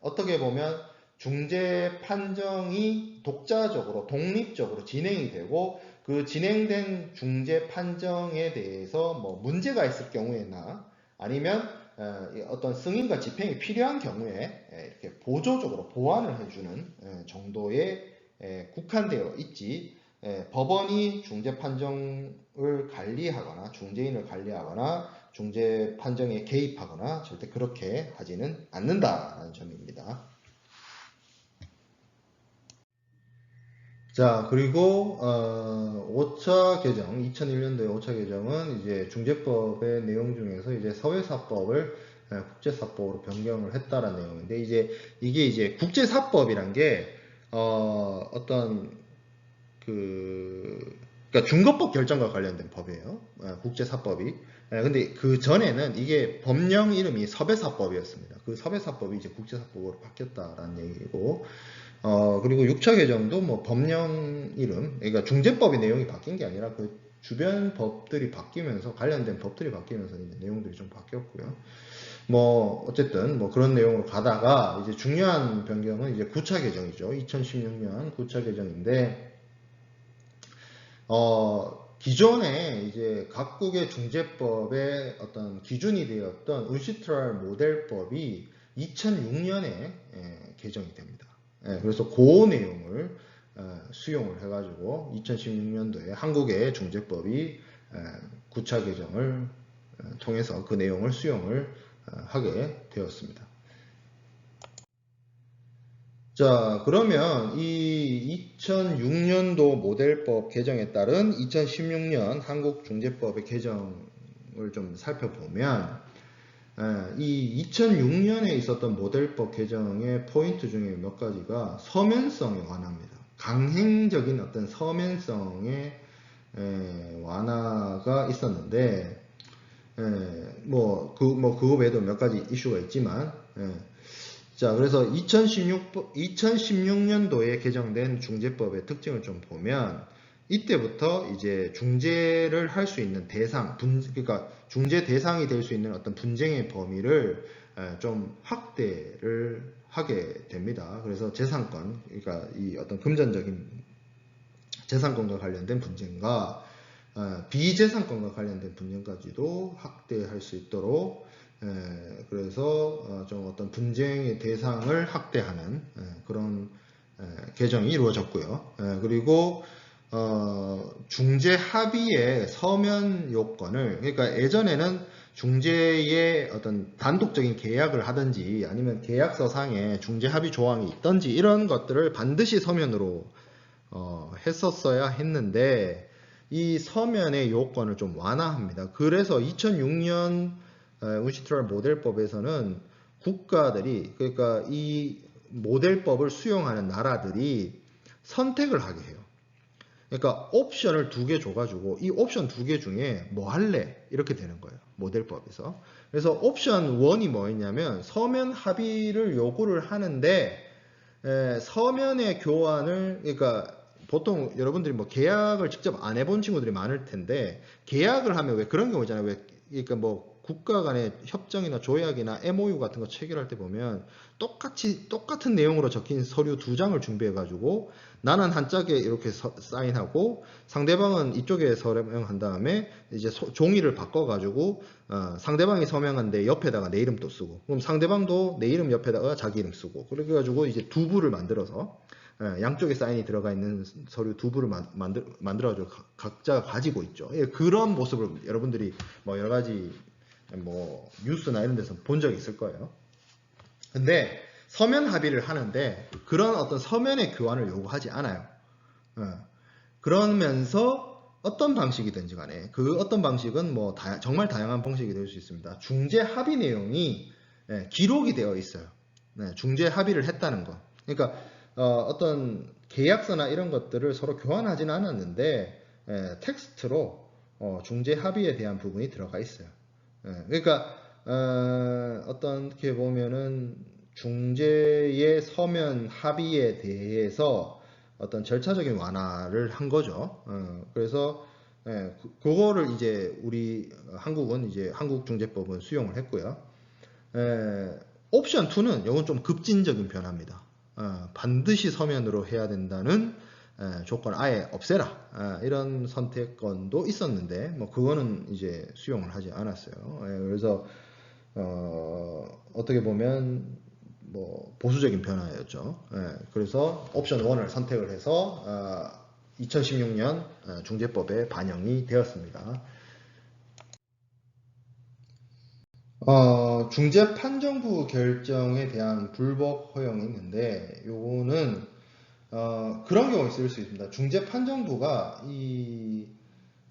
[SPEAKER 1] 어떻게 보면 중재 판정이 독자적으로 독립적으로 진행이 되고, 그 진행된 중재 판정에 대해서 뭐 문제가 있을 경우에나 아니면 어떤 승인과 집행이 필요한 경우에 이렇게 보조적으로 보완을 해주는 정도에 국한되어 있지, 법원이 중재 판정을 관리하거나 중재인을 관리하거나 중재 판정에 개입하거나 절대 그렇게 하지는 않는다라는 점입니다. 자, 그리고 5차 개정, 2001년도의 5차 개정은 이제 중재법의 내용 중에서 이제 사회사법을 국제사법으로 변경을 했다라는 내용인데, 이게 이제 국제사법이란 게 어떤 그 그러니까 중거법 결정과 관련된 법이에요. 국제사법이. 근데 그 전에는 이게 법령 이름이 섭외사법이었습니다. 그 섭외사법이 이제 국제사법으로 바뀌었다라는 얘기고, 그리고 6차 개정도 뭐 법령 이름, 그러니까 중재법의 내용이 바뀐 게 아니라 그 주변 법들이 바뀌면서, 관련된 법들이 바뀌면서 이제 내용들이 좀 바뀌었고요. 뭐 어쨌든 뭐 그런 내용으로 가다가 이제 중요한 변경은 이제 9차 개정이죠. 2016년 9차 개정인데, 기존에 이제 각국의 중재법의 어떤 기준이 되었던 운시트랄 모델법이 2006년에 개정이 됩니다. 그래서 그 내용을 수용을 해가지고 2016년도에 한국의 중재법이 9차 개정을 통해서 그 내용을 수용을 하게 되었습니다. 자, 그러면 이 2006년도 모델법 개정에 따른 2016년 한국중재법의 개정을 좀 살펴보면, 이 2006년에 있었던 모델법 개정의 포인트 중에 몇 가지가 서면성에 관합니다. 강행적인 어떤 서면성의 완화가 있었는데, 그거 외에도 몇 가지 이슈가 있지만, 자, 그래서 2016년도에 개정된 중재법의 특징을 좀 보면, 이때부터 이제 중재를 할 수 있는 대상, 그러니까 중재 대상이 될 수 있는 어떤 분쟁의 범위를 좀 확대를 하게 됩니다. 그래서 재산권, 그러니까 이 어떤 금전적인 재산권과 관련된 분쟁과 비재산권과 관련된 분쟁까지도 확대할 수 있도록, 그래서 좀 어떤 분쟁의 대상을 확대하는 그런 개정이 이루어졌고요. 그리고 중재 합의의 서면 요건을, 그러니까 예전에는 중재의 어떤 단독적인 계약을 하든지 아니면 계약서상에 중재 합의 조항이 있든지 이런 것들을 반드시 서면으로 했었어야 했는데, 이 서면의 요건을 좀 완화합니다. 그래서 2006년 운시트랄 모델법에서는 국가들이, 그러니까 이 모델법을 수용하는 나라들이 선택을 하게 해요. 그러니까 옵션을 2개 줘가지고 이 옵션 2개 중에 뭐 할래? 이렇게 되는 거예요. 모델법에서. 그래서 옵션 1이 뭐였냐면 서면 합의를 요구를 하는데, 서면의 교환을, 그러니까 보통 여러분들이 뭐 계약을 직접 안 해본 친구들이 많을 텐데, 계약을 하면 왜 그런 경우 있잖아요. 왜, 그러니까 뭐 국가 간의 협정이나 조약이나 MOU 같은 거 체결할 때 보면 똑같은 내용으로 적힌 서류 2장을 준비해 가지고 나는 한 짝에 이렇게 사인하고 상대방은 이쪽에 서명한 다음에 이제 종이를 바꿔 가지고 상대방이 서명한데 옆에다가 내 이름 또 쓰고, 그럼 상대방도 내 이름 옆에다가 자기 이름 쓰고, 그래 가지고 이제 2부를 만들어서 양쪽에 사인이 들어가 있는 서류 2부를 만들어가지고 각자 가지고 있죠. 그런 모습을 여러분들이 뭐 여러 가지 뭐 뉴스나 이런 데서 본 적이 있을 거예요. 근데 서면 합의를 하는데 그런 어떤 서면의 교환을 요구하지 않아요. 그러면서 어떤 방식이든지 간에 그 어떤 방식은 뭐 정말 다양한 방식이 될 수 있습니다. 중재 합의 내용이 기록이 되어 있어요. 중재 합의를 했다는 거. 그러니까 어떤 계약서나 이런 것들을 서로 교환하지는 않았는데 텍스트로 중재 합의에 대한 부분이 들어가 있어요. 그러니까 어떻게 보면은 중재의 서면 합의에 대해서 어떤 절차적인 완화를 한 거죠. 그래서 그거를 이제 우리 한국은 이제 한국중재법은 수용을 했고요. 옵션 2는 이건 좀 급진적인 변화입니다. 반드시 서면으로 해야 된다는 조건을 아예 없애라, 이런 선택권도 있었는데 뭐 그거는 이제 수용을 하지 않았어요. 그래서 어떻게 보면 뭐 보수적인 변화였죠. 그래서 옵션 1을 선택을 해서 2016년 중재법에 반영이 되었습니다. 중재판정부 결정에 대한 불법 허용이 있는데, 요거는 그런 경우 있을 수 있습니다. 중재판정부가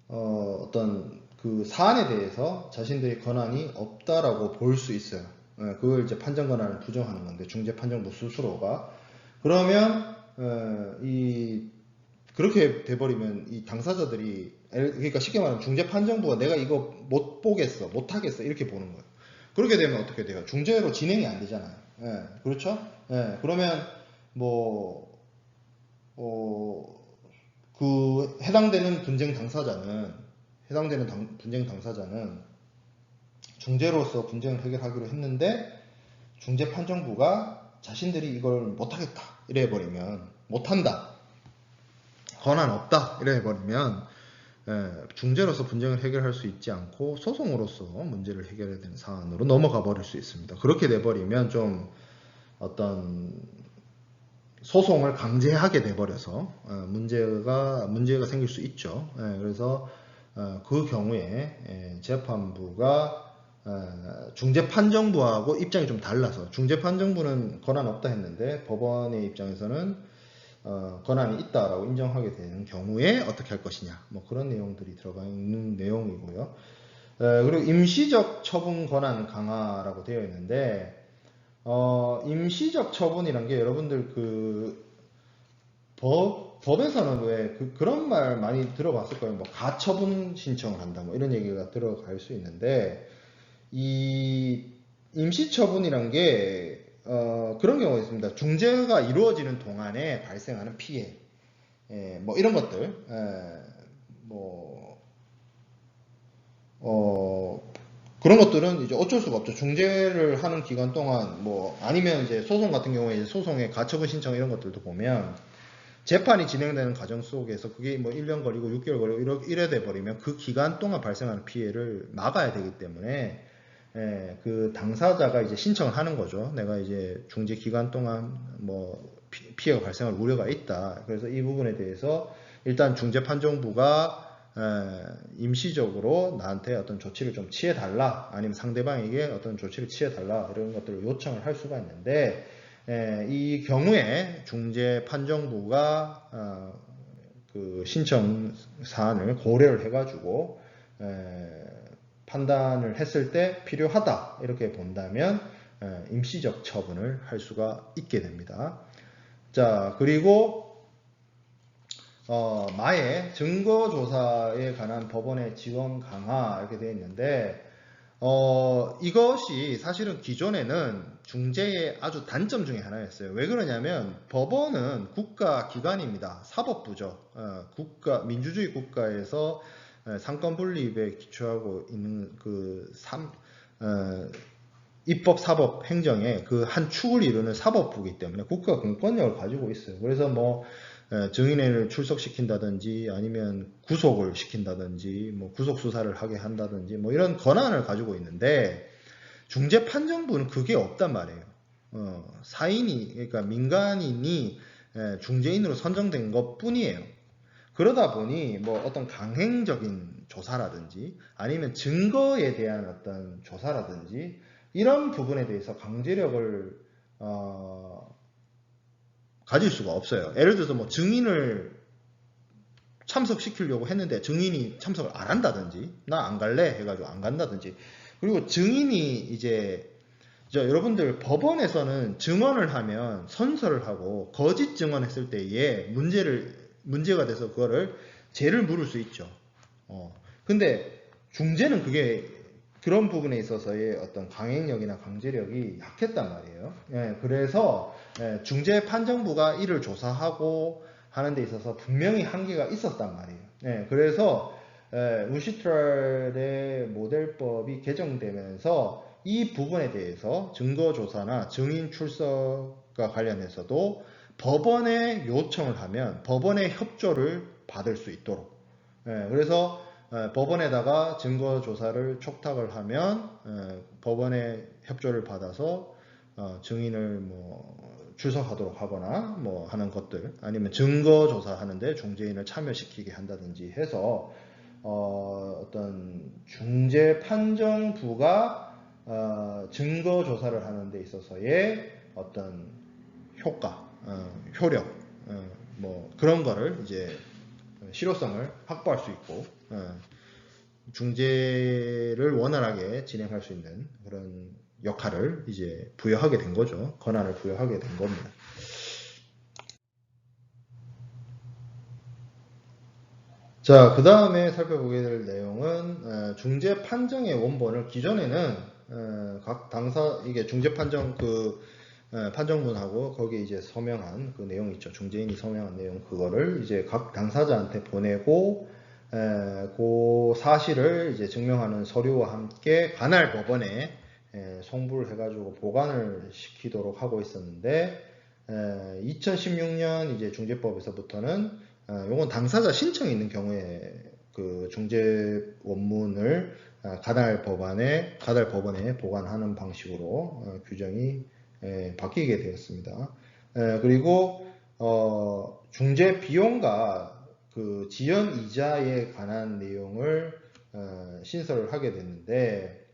[SPEAKER 1] 어떤 그 사안에 대해서 자신들의 권한이 없다라고 볼 수 있어요. 그걸 이제 판정 권한을 부정하는 건데, 중재판정부 스스로가. 그러면 그렇게 돼버리면 이 당사자들이 그러니까 쉽게 말하면 중재판정부가 내가 이거 못 보겠어, 못 하겠어 이렇게 보는 거예요. 그렇게 되면 어떻게 돼요? 중재로 진행이 안 되잖아요. 예, 그렇죠? 예, 그러면 뭐 그 해당되는 분쟁 당사자는 중재로서 분쟁을 해결하기로 했는데 중재판정부가 자신들이 이걸 못하겠다 이래 버리면, 못한다, 권한 없다 이래 버리면 중재로서 분쟁을 해결할 수 있지 않고 소송으로서 문제를 해결해야 되는 사안으로 넘어가 버릴 수 있습니다. 그렇게 돼 버리면 좀 어떤 소송을 강제하게 돼 버려서 문제가 생길 수 있죠. 그래서 그 경우에 재판부가 중재판정부하고 입장이 좀 달라서, 중재판정부는 권한 없다 했는데 법원의 입장에서는 권한이 있다라고 인정하게 되는 경우에 어떻게 할 것이냐, 뭐 그런 내용들이 들어가 있는 내용이고요. 그리고 임시적 처분 권한 강화라고 되어 있는데, 임시적 처분이란 게 여러분들 법에서는 왜 그런 말 많이 들어봤을 거예요. 뭐 가처분 신청을 한다, 뭐 이런 얘기가 들어갈 수 있는데, 이 임시처분이란 게 그런 경우가 있습니다. 중재가 이루어지는 동안에 발생하는 피해, 뭐 이런 것들, 그런 것들은 이제 어쩔 수가 없죠. 중재를 하는 기간 동안, 뭐 아니면 이제 소송 같은 경우에 이제 소송의 가처분 신청 이런 것들도 보면 재판이 진행되는 과정 속에서 그게 뭐 1년 걸리고 6개월 걸리고 이래 돼 버리면 그 기간 동안 발생하는 피해를 막아야 되기 때문에 그 당사자가 이제 신청을 하는 거죠. 내가 이제 중재 기간 동안 뭐 피해가 발생할 우려가 있다. 그래서 이 부분에 대해서 일단 중재판정부가 임시적으로 나한테 어떤 조치를 좀 취해달라, 아니면 상대방에게 어떤 조치를 취해달라, 이런 것들을 요청을 할 수가 있는데, 이 경우에 중재판정부가 그 신청 사안을 고려를 해가지고 판단을 했을 때 필요하다 이렇게 본다면 임시적 처분을 할 수가 있게 됩니다. 자, 그리고 마의 증거조사에 관한 법원의 지원 강화 이렇게 되어 있는데, 이것이 사실은 기존에는 중재의 아주 단점 중에 하나였어요. 왜 그러냐면 법원은 국가기관입니다. 사법부죠. 민주주의 국가에서 상권 분립에 기초하고 있는 입법, 사법, 행정의 그 한 축을 이루는 사법부이기 때문에 국가 공권력을 가지고 있어요. 그래서 뭐 증인을 출석시킨다든지 아니면 구속을 시킨다든지 뭐 구속 수사를 하게 한다든지 뭐 이런 권한을 가지고 있는데, 중재판정부는 그게 없단 말이에요. 사인이, 그러니까 민간인이 중재인으로 선정된 것 뿐이에요. 그러다 보니 뭐 어떤 강행적인 조사라든지 아니면 증거에 대한 어떤 조사라든지 이런 부분에 대해서 강제력을 가질 수가 없어요. 예를 들어서 뭐 증인을 참석시키려고 했는데 증인이 참석을 안 한다든지, 나 안 갈래 해가지고 안 간다든지. 그리고 증인이 이제 여러분들 법원에서는 증언을 하면 선서를 하고 거짓 증언했을 때에 문제가 돼서 그거를 죄를 물을 수 있죠. 근데 중재는 그런 부분에 있어서의 어떤 강행력이나 강제력이 약했단 말이에요. 그래서 중재판정부가 이를 조사하고 하는 데 있어서 분명히 한계가 있었단 말이에요. 그래서 우시트랄의 모델법이 개정되면서 이 부분에 대해서 증거조사나 증인 출석과 관련해서도 법원에 요청을 하면 법원의 협조를 받을 수 있도록, 그래서 법원에다가 증거조사를 촉탁을 하면 법원의 협조를 받아서 증인을 뭐 출석하도록 하거나 뭐 하는 것들, 아니면 증거조사하는데 중재인을 참여시키게 한다든지 해서 어떤 중재판정부가 증거조사를 하는 데 있어서의 어떤 효과, 효력, 뭐 그런 거를 이제 실효성을 확보할 수 있고 중재를 원활하게 진행할 수 있는 그런 역할을 이제 부여하게 된 거죠. 권한을 부여하게 된 겁니다. 자, 그 다음에 살펴보게 될 내용은 중재 판정의 원본을 기존에는 각 당사 이게 중재 판정 판정문하고 거기에 이제 서명한 그 내용 있죠. 중재인이 서명한 내용 그거를 이제 각 당사자한테 보내고 그 사실을 이제 증명하는 서류와 함께 관할 법원에 송부를 해가지고 보관을 시키도록 하고 있었는데 2016년 이제 중재법에서부터는 요건 당사자 신청이 있는 경우에 그 중재 원문을 가달 법원에 보관하는 방식으로 규정이 바뀌게 되었습니다. 그리고 중재 비용과 그 지연 이자에 관한 내용을 신설을 하게 됐는데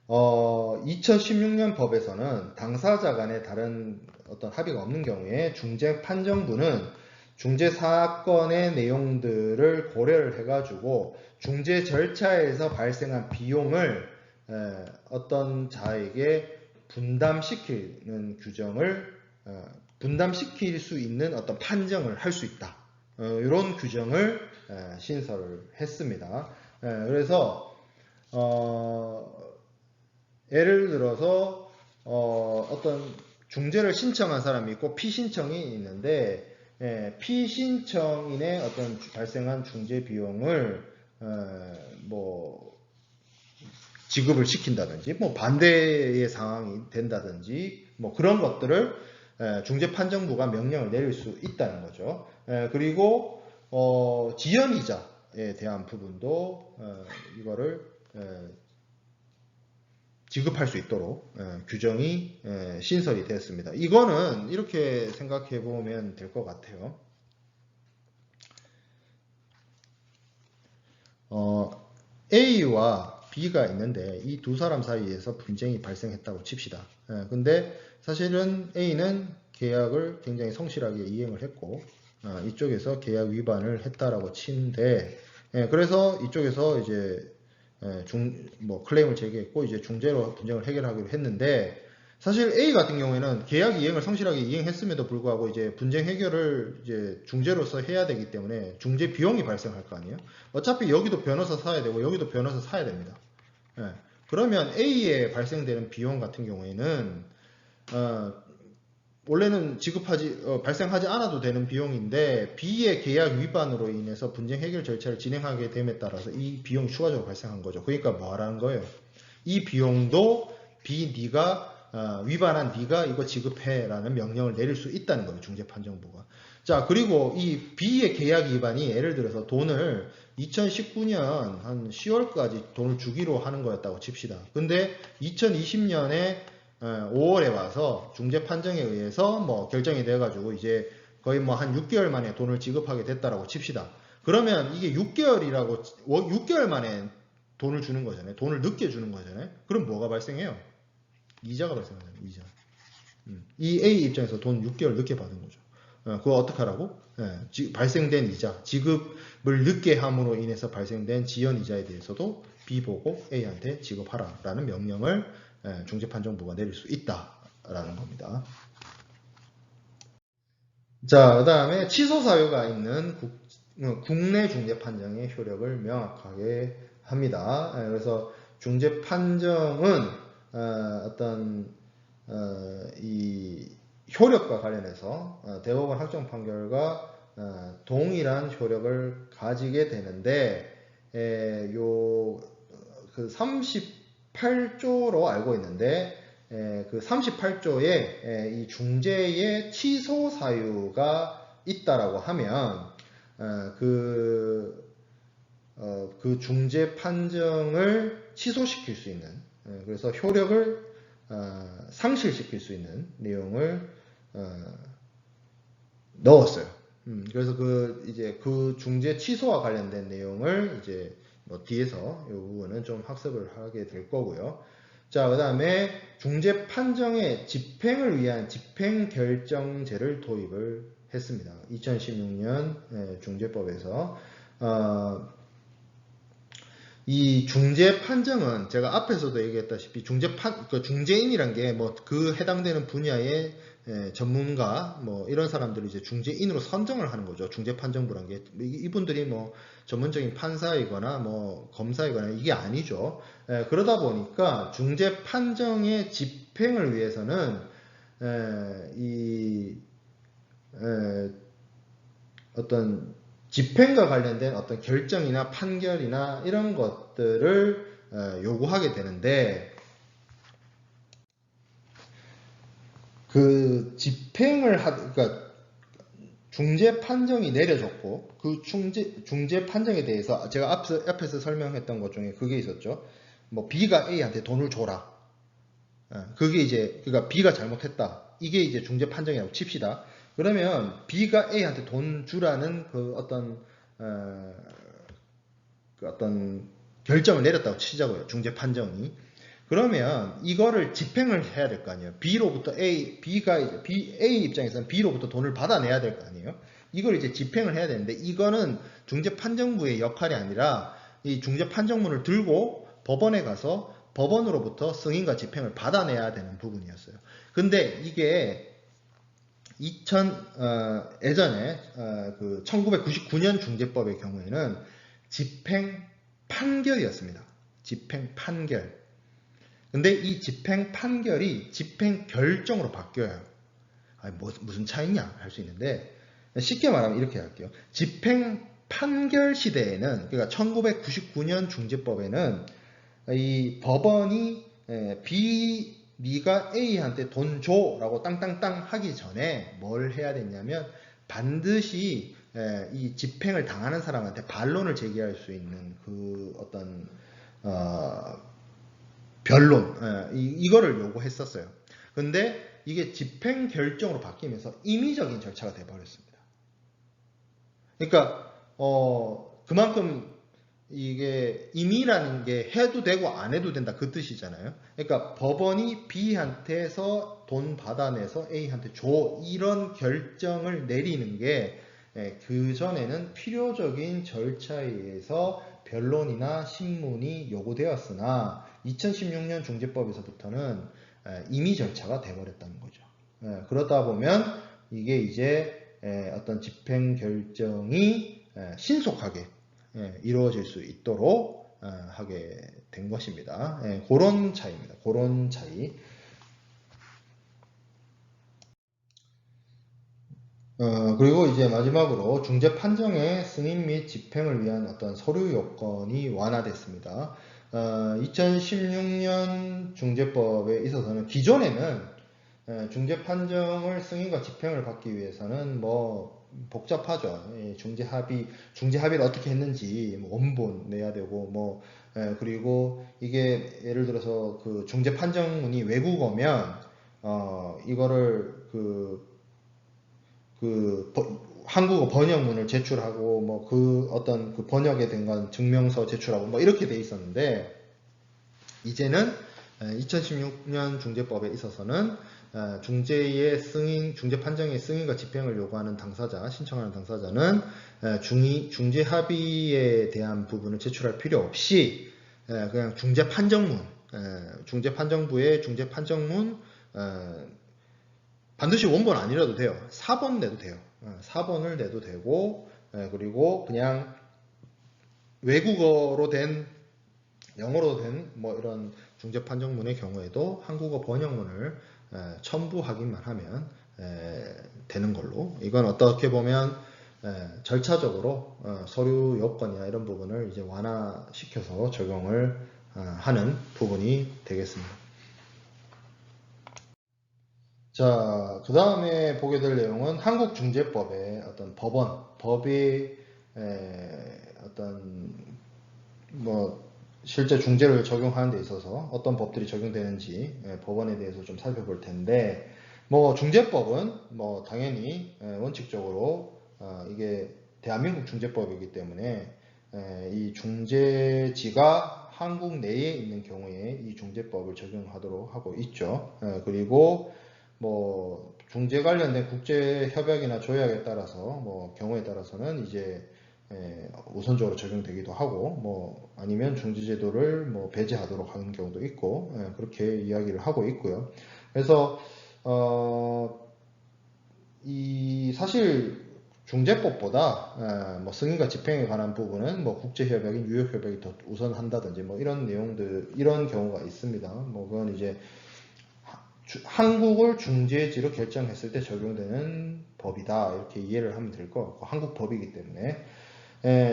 [SPEAKER 1] 2016년 법에서는 당사자 간에 다른 어떤 합의가 없는 경우에 중재 판정부는 중재 사건의 내용들을 고려를 해가지고 중재 절차에서 발생한 비용을 어떤 자에게 분담시키는 규정을 분담시킬 수 있는 어떤 판정을 할 수 있다. 이런 규정을 신설을 했습니다. 그래서 예를 들어서 어떤 중재를 신청한 사람이 있고 피신청이 있는데 피신청인의 어떤 발생한 중재 비용을 뭐 지급을 시킨다든지 뭐 반대의 상황이 된다든지 뭐 그런 것들을 중재판정부가 명령을 내릴 수 있다는 거죠. 그리고 지연이자에 대한 부분도 이거를 지급할 수 있도록 규정이 신설이 되었습니다. 이거는 이렇게 생각해 보면 될 것 같아요. A와 B가 있는데 이 두 사람 사이에서 분쟁이 발생했다고 칩시다. 근데 사실은 A는 계약을 굉장히 성실하게 이행을 했고 이쪽에서 계약 위반을 했다라고 치는데 그래서 이쪽에서 이제 클레임을 제기했고 이제 중재로 분쟁을 해결하기로 했는데 사실 A 같은 경우에는 계약 이행을 성실하게 이행했음에도 불구하고 이제 분쟁 해결을 이제 중재로서 해야 되기 때문에 중재 비용이 발생할 거 아니에요. 어차피 여기도 변호사 사야 되고 여기도 변호사 사야 됩니다. 그러면 A에 발생되는 비용 같은 경우에는 원래는 발생하지 않아도 되는 비용인데 B의 계약 위반으로 인해서 분쟁 해결 절차를 진행하게 됨에 따라서 이 비용이 추가적으로 발생한 거죠. 그러니까 뭐 하라는 거예요? 이 비용도 네가 위반한 네가 이거 지급해라는 명령을 내릴 수 있다는 거예요. 중재판정부가. 자, 그리고 이 B의 계약 위반이 예를 들어서 돈을 2019년 한 10월까지 돈을 주기로 하는 거였다고 칩시다. 근데 2020년에 5월에 와서 중재 판정에 의해서 뭐 결정이 돼가지고 이제 거의 뭐 한 6개월 만에 돈을 지급하게 됐다라고 칩시다. 그러면 이게 6개월 만에 돈을 주는 거잖아요. 돈을 늦게 주는 거잖아요. 그럼 뭐가 발생해요? 이자가 발생하잖아요. 이자. 이 A 입장에서 돈 6개월 늦게 받은 거죠. 그거 어떡하라고? 발생된 이자, 지급을 늦게 함으로 인해서 발생된 지연 이자에 대해서도 B 보고 A한테 지급하라라는 명령을 중재판정부가 내릴 수 있다라는 겁니다. 자, 그 다음에 취소 사유가 있는 국내 중재 판정의 효력을 명확하게 합니다. 그래서 중재 판정은 어떤 이 효력과 관련해서 대법원 확정 판결과 동일한 효력을 가지게 되는데 그 38조로 알고 있는데 그 38조에 이 중재의 취소 사유가 있다라고 하면 그 중재 판정을 취소시킬 수 있는 그래서 효력을 상실시킬 수 있는 내용을 넣었어요. 그래서 그 중재 취소와 관련된 내용을 이제 뭐 뒤에서 이 부분은 좀 학습을 하게 될 거고요. 자, 그 다음에 중재 판정의 집행을 위한 집행결정제를 도입을 했습니다. 2016년 중재법에서 이 중재 판정은 제가 앞에서도 얘기했다시피 중재인이란 게 뭐 그 해당되는 분야의 전문가 뭐 이런 사람들을 이제 중재인으로 선정을 하는 거죠. 중재판정부란 게 이분들이 뭐 전문적인 판사이거나 뭐 검사이거나 이게 아니죠. 그러다 보니까 중재판정의 집행을 위해서는 이 어떤 집행과 관련된 어떤 결정이나 판결이나 이런 것들을 요구하게 되는데, 그 집행을 그러니까 중재 판정이 내려졌고 그 중재 판정에 대해서 제가 앞에서 설명했던 것 중에 그게 있었죠. 뭐 B가 A한테 돈을 줘라. 그게 이제 그러니까 B가 잘못했다. 이게 이제 중재 판정이라고 칩시다. 그러면 B가 A한테 돈 주라는 그 어떤 결정을 내렸다고 치자고요. 중재 판정이. 그러면 이거를 집행을 해야 될 거 아니에요. B로부터 B가 이제 A 입장에서는 B로부터 돈을 받아내야 될 거 아니에요. 이걸 이제 집행을 해야 되는데, 이거는 중재판정부의 역할이 아니라 이 중재판정문을 들고 법원에 가서 법원으로부터 승인과 집행을 받아내야 되는 부분이었어요. 근데 이게 예전에 그 1999년 중재법의 경우에는 집행 판결이었습니다. 집행 판결. 근데 이 집행 판결이 집행 결정으로 바뀌어요. 아니, 무슨 차이냐 할 수 있는데, 쉽게 말하면 이렇게 할게요. 집행 판결 시대에는, 그러니까 1999년 중재법에는 이 법원이 네가 A한테 돈 줘라고 땅땅땅 하기 전에 뭘 해야 되냐면, 반드시 이 집행을 당하는 사람한테 반론을 제기할 수 있는 그 어떤 변론, 이거를 요구했었어요. 근데 이게 집행 결정으로 바뀌면서 임의적인 절차가 돼버렸습니다. 그러니까 그만큼 이게 임의라는 게 해도 되고 안 해도 된다 그 뜻이잖아요. 그러니까 법원이 B한테서 돈 받아내서 A한테 줘, 이런 결정을 내리는 게 그 전에는 필요적인 절차에 의해서 변론이나 신문이 요구되었으나 2016년 중재법에서부터는 임의 절차가 돼버렸다는 거죠. 그러다 보면 이게 이제 어떤 집행 결정이 신속하게 이루어질 수 있도록 하게 된 것입니다. 그런 차이입니다. 그런 차이. 그리고 이제 마지막으로 중재 판정의 승인 및 집행을 위한 어떤 서류 요건이 완화됐습니다. 2016년 중재법에 있어서는 기존에는 중재 판정을 승인과 집행을 받기 위해서는 뭐 복잡하죠. 중재 합의를 어떻게 했는지 뭐 원본 내야 되고 뭐 그리고 이게 예를 들어서 그 중재 판정문이 외국어면 이거를 한국어 번역문을 제출하고 뭐 그 어떤 그 번역에 대한 증명서 제출하고 뭐 이렇게 돼 있었는데, 이제는 2016년 중재법에 있어서는 중재의 승인, 중재 판정의 승인과 집행을 요구하는 당사자, 신청하는 당사자는 중재 합의에 대한 부분을 제출할 필요 없이 그냥 중재 판정문, 중재 판정부의 중재 판정문 반드시 원본 아니라도 돼요. 4번 내도 돼요. 4번을 내도 되고, 그리고 그냥 외국어로 된, 영어로 된 뭐 이런 중재 판정문의 경우에도 한국어 번역문을 첨부하기만 하면 되는 걸로. 이건 어떻게 보면 절차적으로 서류 요건이나 이런 부분을 이제 완화시켜서 적용을 하는 부분이 되겠습니다. 자, 그 다음에 보게 될 내용은 한국중재법의 어떤 법의 어떤 뭐 실제 중재를 적용하는 데 있어서 어떤 법들이 적용되는지 법원에 대해서 좀 살펴볼 텐데, 뭐 중재법은 뭐 당연히 원칙적으로 이게 대한민국 중재법이기 때문에 이 중재지가 한국 내에 있는 경우에 이 중재법을 적용하도록 하고 있죠. 그리고 뭐 중재 관련된 국제 협약이나 조약에 따라서 뭐 경우에 따라서는 이제 우선적으로 적용되기도 하고, 뭐 아니면 중재제도를 뭐 배제하도록 하는 경우도 있고, 그렇게 이야기를 하고 있고요. 그래서 사실 중재법보다 뭐 승인과 집행에 관한 부분은 뭐 국제협약인 뉴욕협약이 더 우선한다든지 뭐 이런 내용들, 이런 경우가 있습니다. 뭐 그건 이제 한국을 중재지로 결정했을 때 적용되는 법이다, 이렇게 이해를 하면 될 것 같고, 한국 법이기 때문에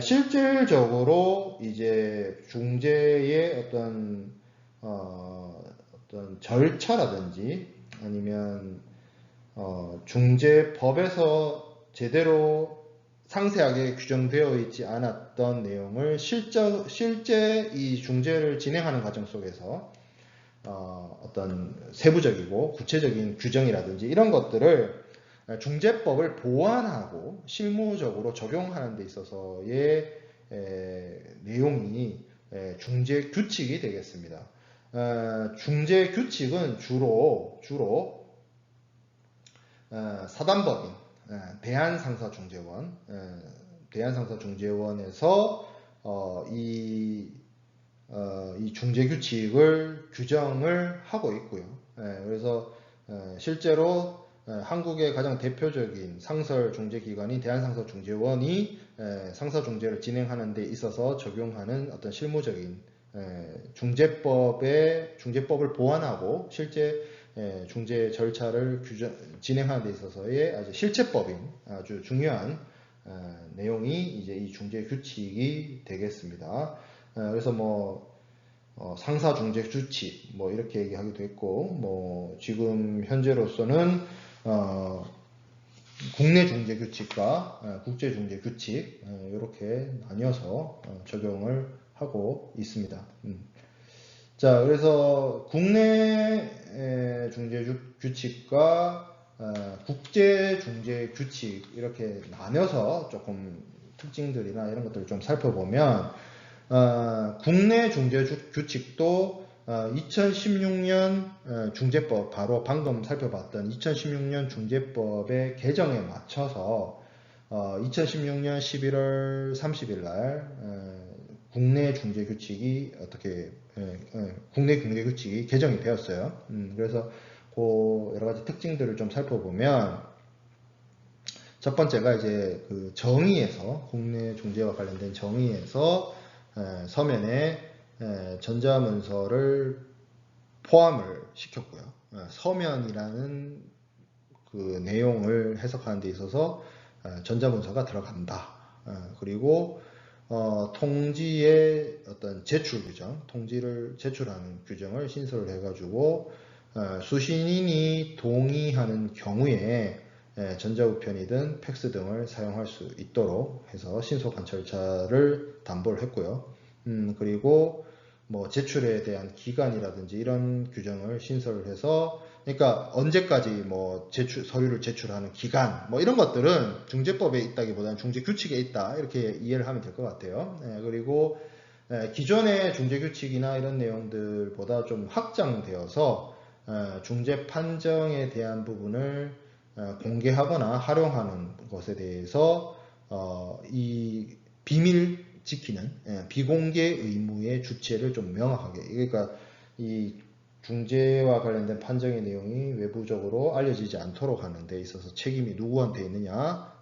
[SPEAKER 1] 실질적으로 이제 중재의 어떤 절차라든지 아니면 중재법에서 제대로 상세하게 규정되어 있지 않았던 내용을 실제 이 중재를 진행하는 과정 속에서 어떤 세부적이고 구체적인 규정이라든지 이런 것들을 중재법을 보완하고 실무적으로 적용하는 데 있어서의 내용이 중재 규칙이 되겠습니다. 중재 규칙은 주로 사단법인 대한상사중재원에서 이 중재 규칙을 규정을 하고 있고요. 그래서 실제로 한국의 가장 대표적인 상설 중재기관인 대한상사중재원이 상사중재를 진행하는 데 있어서 적용하는 어떤 실무적인 중재법을 보완하고 실제 중재 절차를 진행하는 데 있어서의 아주 실체법인 아주 중요한 내용이 이제 이 중재 규칙이 되겠습니다. 그래서 뭐 상사 중재 규칙 뭐 이렇게 얘기하기도 했고, 뭐 지금 현재로서는 국내 중재 규칙과 국제 중재 규칙 이렇게 나뉘어서 적용을 하고 있습니다. 자, 그래서 국내 중재 규칙과 국제 중재 규칙 이렇게 나눠서 조금 특징들이나 이런 것들을 좀 살펴보면, 국내 중재 규칙도 2016년 중재법, 바로 방금 살펴봤던 2016년 중재법의 개정에 맞춰서 2016년 11월 30일 날 국내 중재 규칙이 국내 중재 규칙이 개정이 되었어요. 그래서 그 여러 가지 특징들을 좀 살펴보면, 첫 번째가 이제 그 정의에서, 국내 중재와 관련된 정의에서 서면에 전자문서를 포함을 시켰고요. 서면이라는 그 내용을 해석하는 데 있어서 전자문서가 들어간다. 그리고 통지의 어떤 제출 규정, 통지를 제출하는 규정을 신설을 해가지고 수신인이 동의하는 경우에 전자우편이든 팩스 등을 사용할 수 있도록 해서 신속한 절차를 담보를 했고요. 그리고 뭐 제출에 대한 기간이라든지 이런 규정을 신설을 해서, 그러니까 언제까지 뭐 서류를 제출하는 기간 뭐 이런 것들은 중재법에 있다기보다는 중재 규칙에 있다, 이렇게 이해를 하면 될 것 같아요. 그리고 기존의 중재 규칙이나 이런 내용들보다 좀 확장되어서 중재 판정에 대한 부분을 공개하거나 활용하는 것에 대해서 이 비밀 지키는 비공개 의무의 주체를 좀 명확하게, 그러니까 이 중재와 관련된 판정의 내용이 외부적으로 알려지지 않도록 하는 데 있어서 책임이 누구한테 있느냐,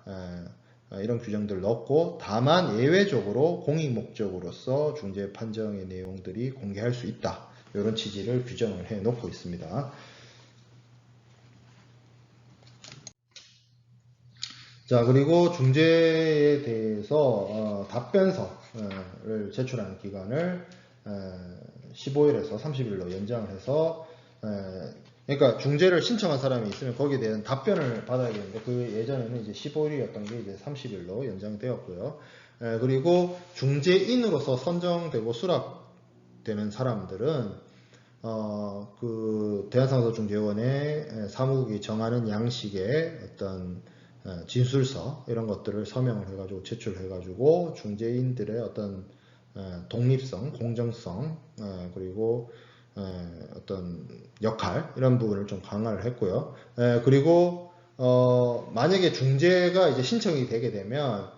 [SPEAKER 1] 이런 규정들을 넣고, 다만 예외적으로 공익 목적으로서 중재 판정의 내용들이 공개할 수 있다, 이런 취지를 규정을 해 놓고 있습니다. 자, 그리고 중재에 대해서 답변서를 제출하는 기간을 15일에서 30일로 연장을 해서, 그러니까 중재를 신청한 사람이 있으면 거기에 대한 답변을 받아야 되는데, 그 예전에는 이제 15일이었던 게 이제 30일로 연장되었고요. 그리고 중재인으로서 선정되고 수락되는 사람들은 그 대한상사중재원의 사무국이 정하는 양식의 어떤 진술서 이런 것들을 서명을 해가지고 제출해가지고 중재인들의 어떤 독립성, 공정성, 그리고 어떤 역할, 이런 부분을 좀 강화를 했고요. 그리고 만약에 중재가 이제 신청이 되게 되면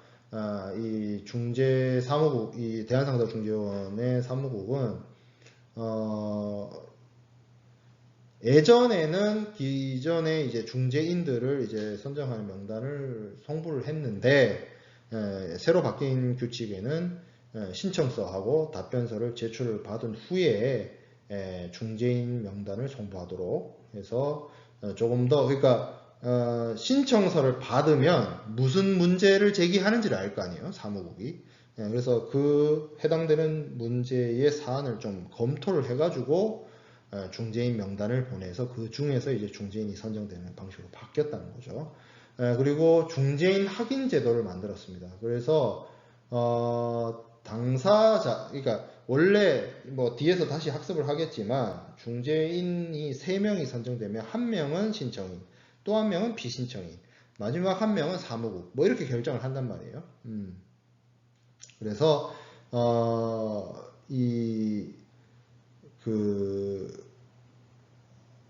[SPEAKER 1] 이 중재 사무국, 이 대한상사중재원의 사무국은 예전에는 기존에 이제 중재인들을 이제 선정하는 명단을 송부를 했는데 새로 바뀐 규칙에는 신청서하고 답변서를 제출을 받은 후에 중재인 명단을 송부하도록 해서 조금 더 그러니까 신청서를 받으면 무슨 문제를 제기하는지를 알 거 아니에요, 사무국이. 그래서 그 해당되는 문제의 사안을 좀 검토를 해가지고 중재인 명단을 보내서 그 중에서 이제 중재인이 선정되는 방식으로 바뀌었다는 거죠. 그리고 중재인 확인 제도를 만들었습니다. 그래서 당사자, 그러니까 원래 뭐 뒤에서 다시 학습을 하겠지만 중재인이 3명이 선정되면 1명은 신청인, 또 1명은 비신청인, 마지막 1명은 사무국, 뭐 이렇게 결정을 한단 말이에요. 그래서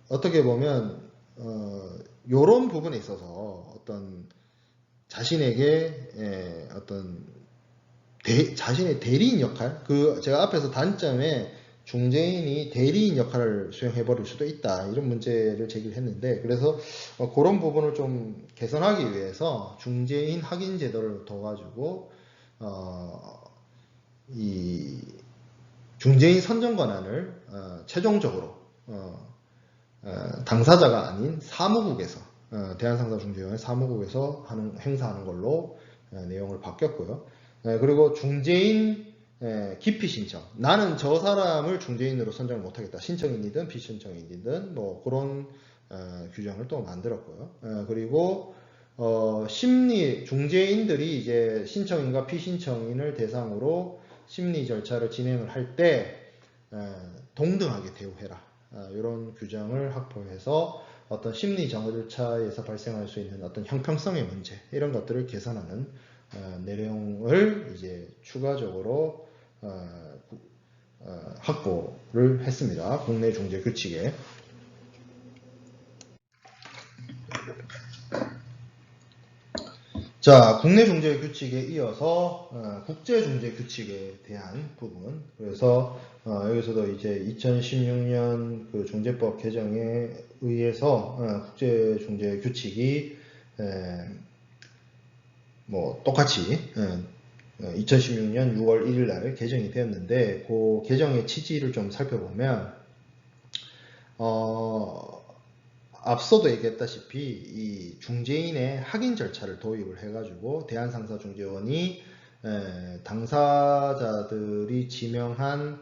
[SPEAKER 1] 어떻게 보면 요런 부분에 있어서 어떤 자신에게 어떤 자신의 대리인 역할, 제가 앞에서 단점에 중재인이 대리인 역할을 수행해 버릴 수도 있다, 이런 문제를 제기를 했는데, 그래서 그런 부분을 좀 개선하기 위해서 중재인 확인 제도를 둬가지고 이 중재인 선정 권한을 최종적으로 당사자가 아닌 사무국에서 대한상사중재위원회 사무국에서 행사하는 걸로 내용을 바뀌었고요. 그리고 중재인 기피 신청, 나는 저 사람을 중재인으로 선정을 못하겠다, 신청인이든 비신청인이든 뭐 그런 규정을 또 만들었고요. 그리고 심리 중재인들이 이제 신청인과 피신청인을 대상으로 심리 절차를 진행을 할 때 동등하게 대우해라, 이런 규정을 확보해서 어떤 심리 절차에서 발생할 수 있는 어떤 형평성의 문제, 이런 것들을 개선하는 내용을 이제 추가적으로 확보를 했습니다. 국내 중재 규칙에. 자, 국내 중재 규칙에 이어서 국제 중재 규칙에 대한 부분. 그래서 여기서도 이제 2016년 그 중재법 개정에 의해서 국제 중재 규칙이 뭐 똑같이 2016년 6월 1일 날 개정이 되었는데, 그 개정의 취지를 좀 살펴보면 앞서도 얘기했다시피 이 중재인의 확인 절차를 도입을 해가지고 대한상사중재원이 당사자들이 지명한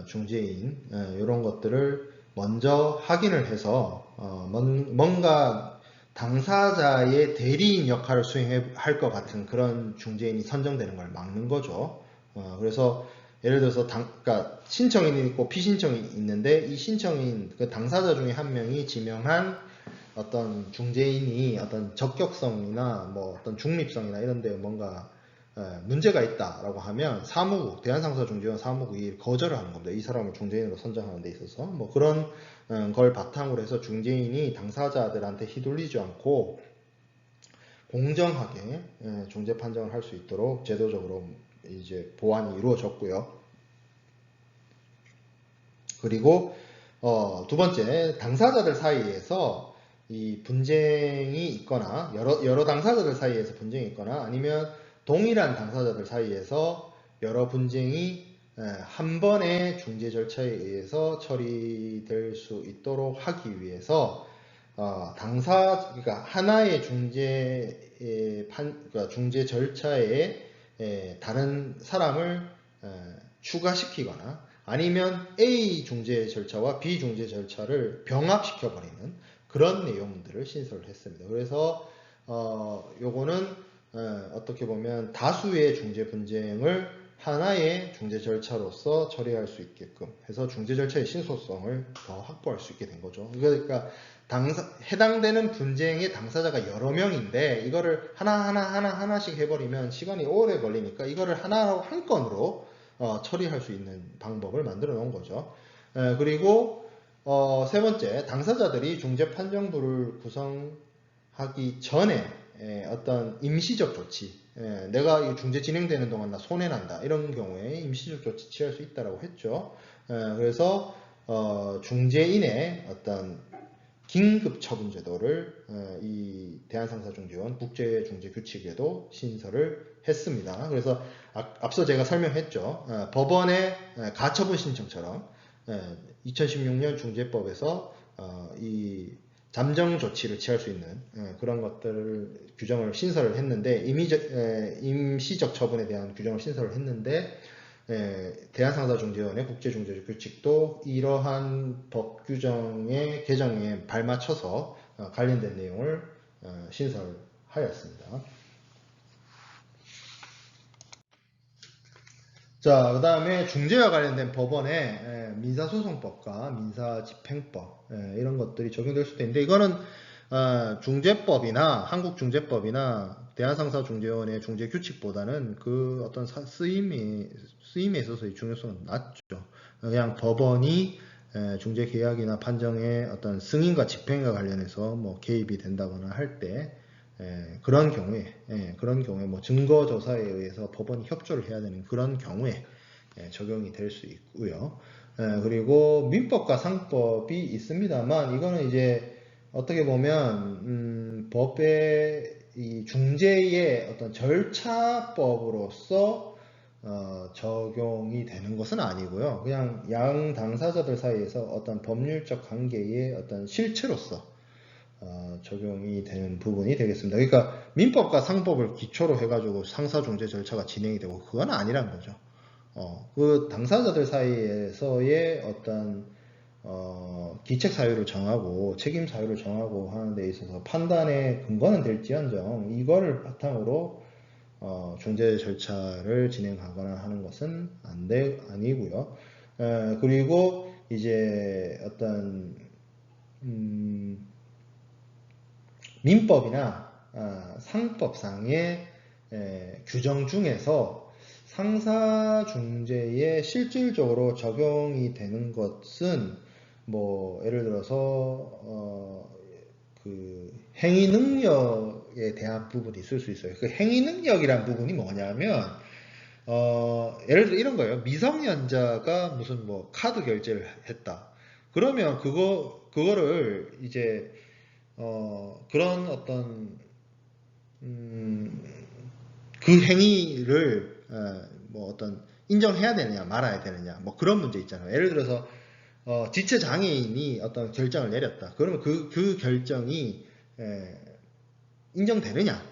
[SPEAKER 1] 중재인 이런 것들을 먼저 확인을 해서 뭔가 당사자의 대리인 역할을 수행할 것 같은 그런 중재인이 선정되는 걸 막는 거죠. 그래서 예를 들어서 그러니까 신청인이 있고 피신청인이 있는데, 이 신청인 그 당사자 중에 한 명이 지명한 어떤 중재인이 어떤 적격성이나 뭐 어떤 중립성이나 이런 데 뭔가 문제가 있다라고 하면 사무국, 대한상사중재원 사무국이 거절을 하는 겁니다. 이 사람을 중재인으로 선정하는 데 있어서 뭐 그런 걸 바탕으로 해서 중재인이 당사자들한테 휘둘리지 않고 공정하게 중재 판정을 할 수 있도록 제도적으로 이제 보완이 이루어졌고요. 그리고 두 번째, 당사자들 사이에서 이 분쟁이 있거나 여러 당사자들 사이에서 분쟁이 있거나 아니면 동일한 당사자들 사이에서 여러 분쟁이 한 번의 중재 절차에 의해서 처리될 수 있도록 하기 위해서 그러니까 하나의 그러니까 중재 절차에 다른 사람을 추가시키거나 아니면 A 중재 절차와 B 중재 절차를 병합시켜버리는 그런 내용들을 신설을 했습니다. 그래서 요거는 어떻게 보면 다수의 중재 분쟁을 하나의 중재 절차로서 처리할 수 있게끔 해서 중재 절차의 신속성을 더 확보할 수 있게 된 거죠. 그러니까 해당되는 분쟁의 당사자가 여러 명인데 이거를 하나씩 해버리면 시간이 오래 걸리니까 이거를 한 건으로 처리할 수 있는 방법을 만들어 놓은 거죠. 그리고 세 번째, 당사자들이 중재 판정부를 구성하기 전에 어떤 임시적 조치, 내가 이 중재 진행되는 동안 나 손해난다, 이런 경우에 임시적 조치 취할 수 있다라고 했죠. 그래서 중재인의 어떤 긴급 처분 제도를 이 대한상사중재원 국제중재규칙에도 신설을 했습니다. 그래서 앞서 제가 설명했죠. 법원의 가처분 신청처럼 2016년 중재법에서 이 잠정 조치를 취할 수 있는 그런 것들을 규정을 신설을 했는데 임시적 처분에 대한 규정을 신설을 했는데 대한상사중재원의 국제중재규칙도 이러한 법 규정의 개정에 발맞춰서 관련된 내용을 신설하였습니다. 자, 그 다음에 중재와 관련된 법원의 민사소송법과 민사집행법 이런 것들이 적용될 수도 있는데 이거는 중재법이나 한국중재법이나 대한상사중재원의 중재규칙보다는 그 어떤 쓰임에 있어서의 중요성은 낮죠. 그냥 법원이 중재계약이나 판정의 어떤 승인과 집행과 관련해서 뭐 개입이 된다거나 할 때 그런 경우에 뭐 증거 조사에 의해서 법원이 협조를 해야 되는 그런 경우에 적용이 될 수 있고요. 그리고 민법과 상법이 있습니다만 이거는 이제 어떻게 보면 법의 이 중재의 어떤 절차법으로서 적용이 되는 것은 아니고요. 그냥 양 당사자들 사이에서 어떤 법률적 관계의 어떤 실체로서 적용이 되는 부분이 되겠습니다. 그러니까 민법과 상법을 기초로 해가지고 상사중재 절차가 진행이 되고 그건 아니란 거죠. 그 당사자들 사이에서의 어떤 기책 사유를 정하고 책임 사유를 정하고 하는 데 있어서 판단의 근거는 될지언정 이거를 바탕으로 중재 절차를 진행하거나 하는 것은 아니고요. 그리고 이제 어떤 민법이나 상법상의 규정 중에서 상사중재에 실질적으로 적용이 되는 것은 뭐 예를 들어서 그 행위 능력에 대한 부분이 있을 수 있어요. 그 행위 능력이란 부분이 뭐냐면 예를 들어 이런 거예요. 미성년자가 무슨 뭐 카드 결제를 했다. 그러면 그거를 이제 그런 어떤 그 행위를 뭐 어떤 인정해야 되느냐 말아야 되느냐 뭐 그런 문제 있잖아요. 예를 들어서 지체 장애인이 어떤 결정을 내렸다. 그러면 그 결정이 인정되느냐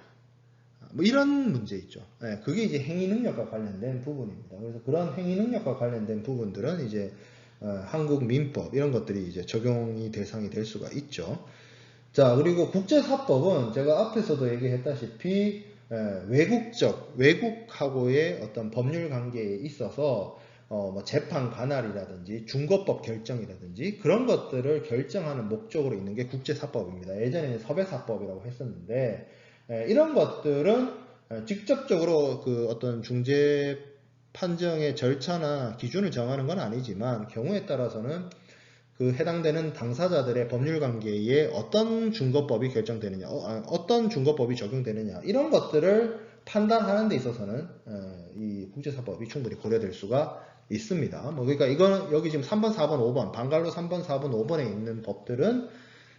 [SPEAKER 1] 뭐 이런 문제 있죠. 그게 이제 행위 능력과 관련된 부분입니다. 그래서 그런 행위 능력과 관련된 부분들은 이제 한국 민법 이런 것들이 이제 적용이 대상이 될 수가 있죠. 자, 그리고 국제사법은 제가 앞에서도 얘기했다시피 외국하고의 어떤 법률 관계에 있어서 뭐 재판 관할이라든지 중거법 결정이라든지 그런 것들을 결정하는 목적으로 있는 게 국제사법입니다. 예전에는 섭외사법이라고 했었는데 이런 것들은 직접적으로 그 어떤 중재 판정의 절차나 기준을 정하는 건 아니지만 경우에 따라서는 그 해당되는 당사자들의 법률 관계에 어떤 중거법이 결정되느냐, 어떤 중거법이 적용되느냐 이런 것들을 판단하는 데 있어서는 이 국제사법이 충분히 고려될 수가 있습니다. 뭐 그러니까 이거는 여기 지금 3번, 4번, 5번 방갈로 3번, 4번, 5번에 있는 법들은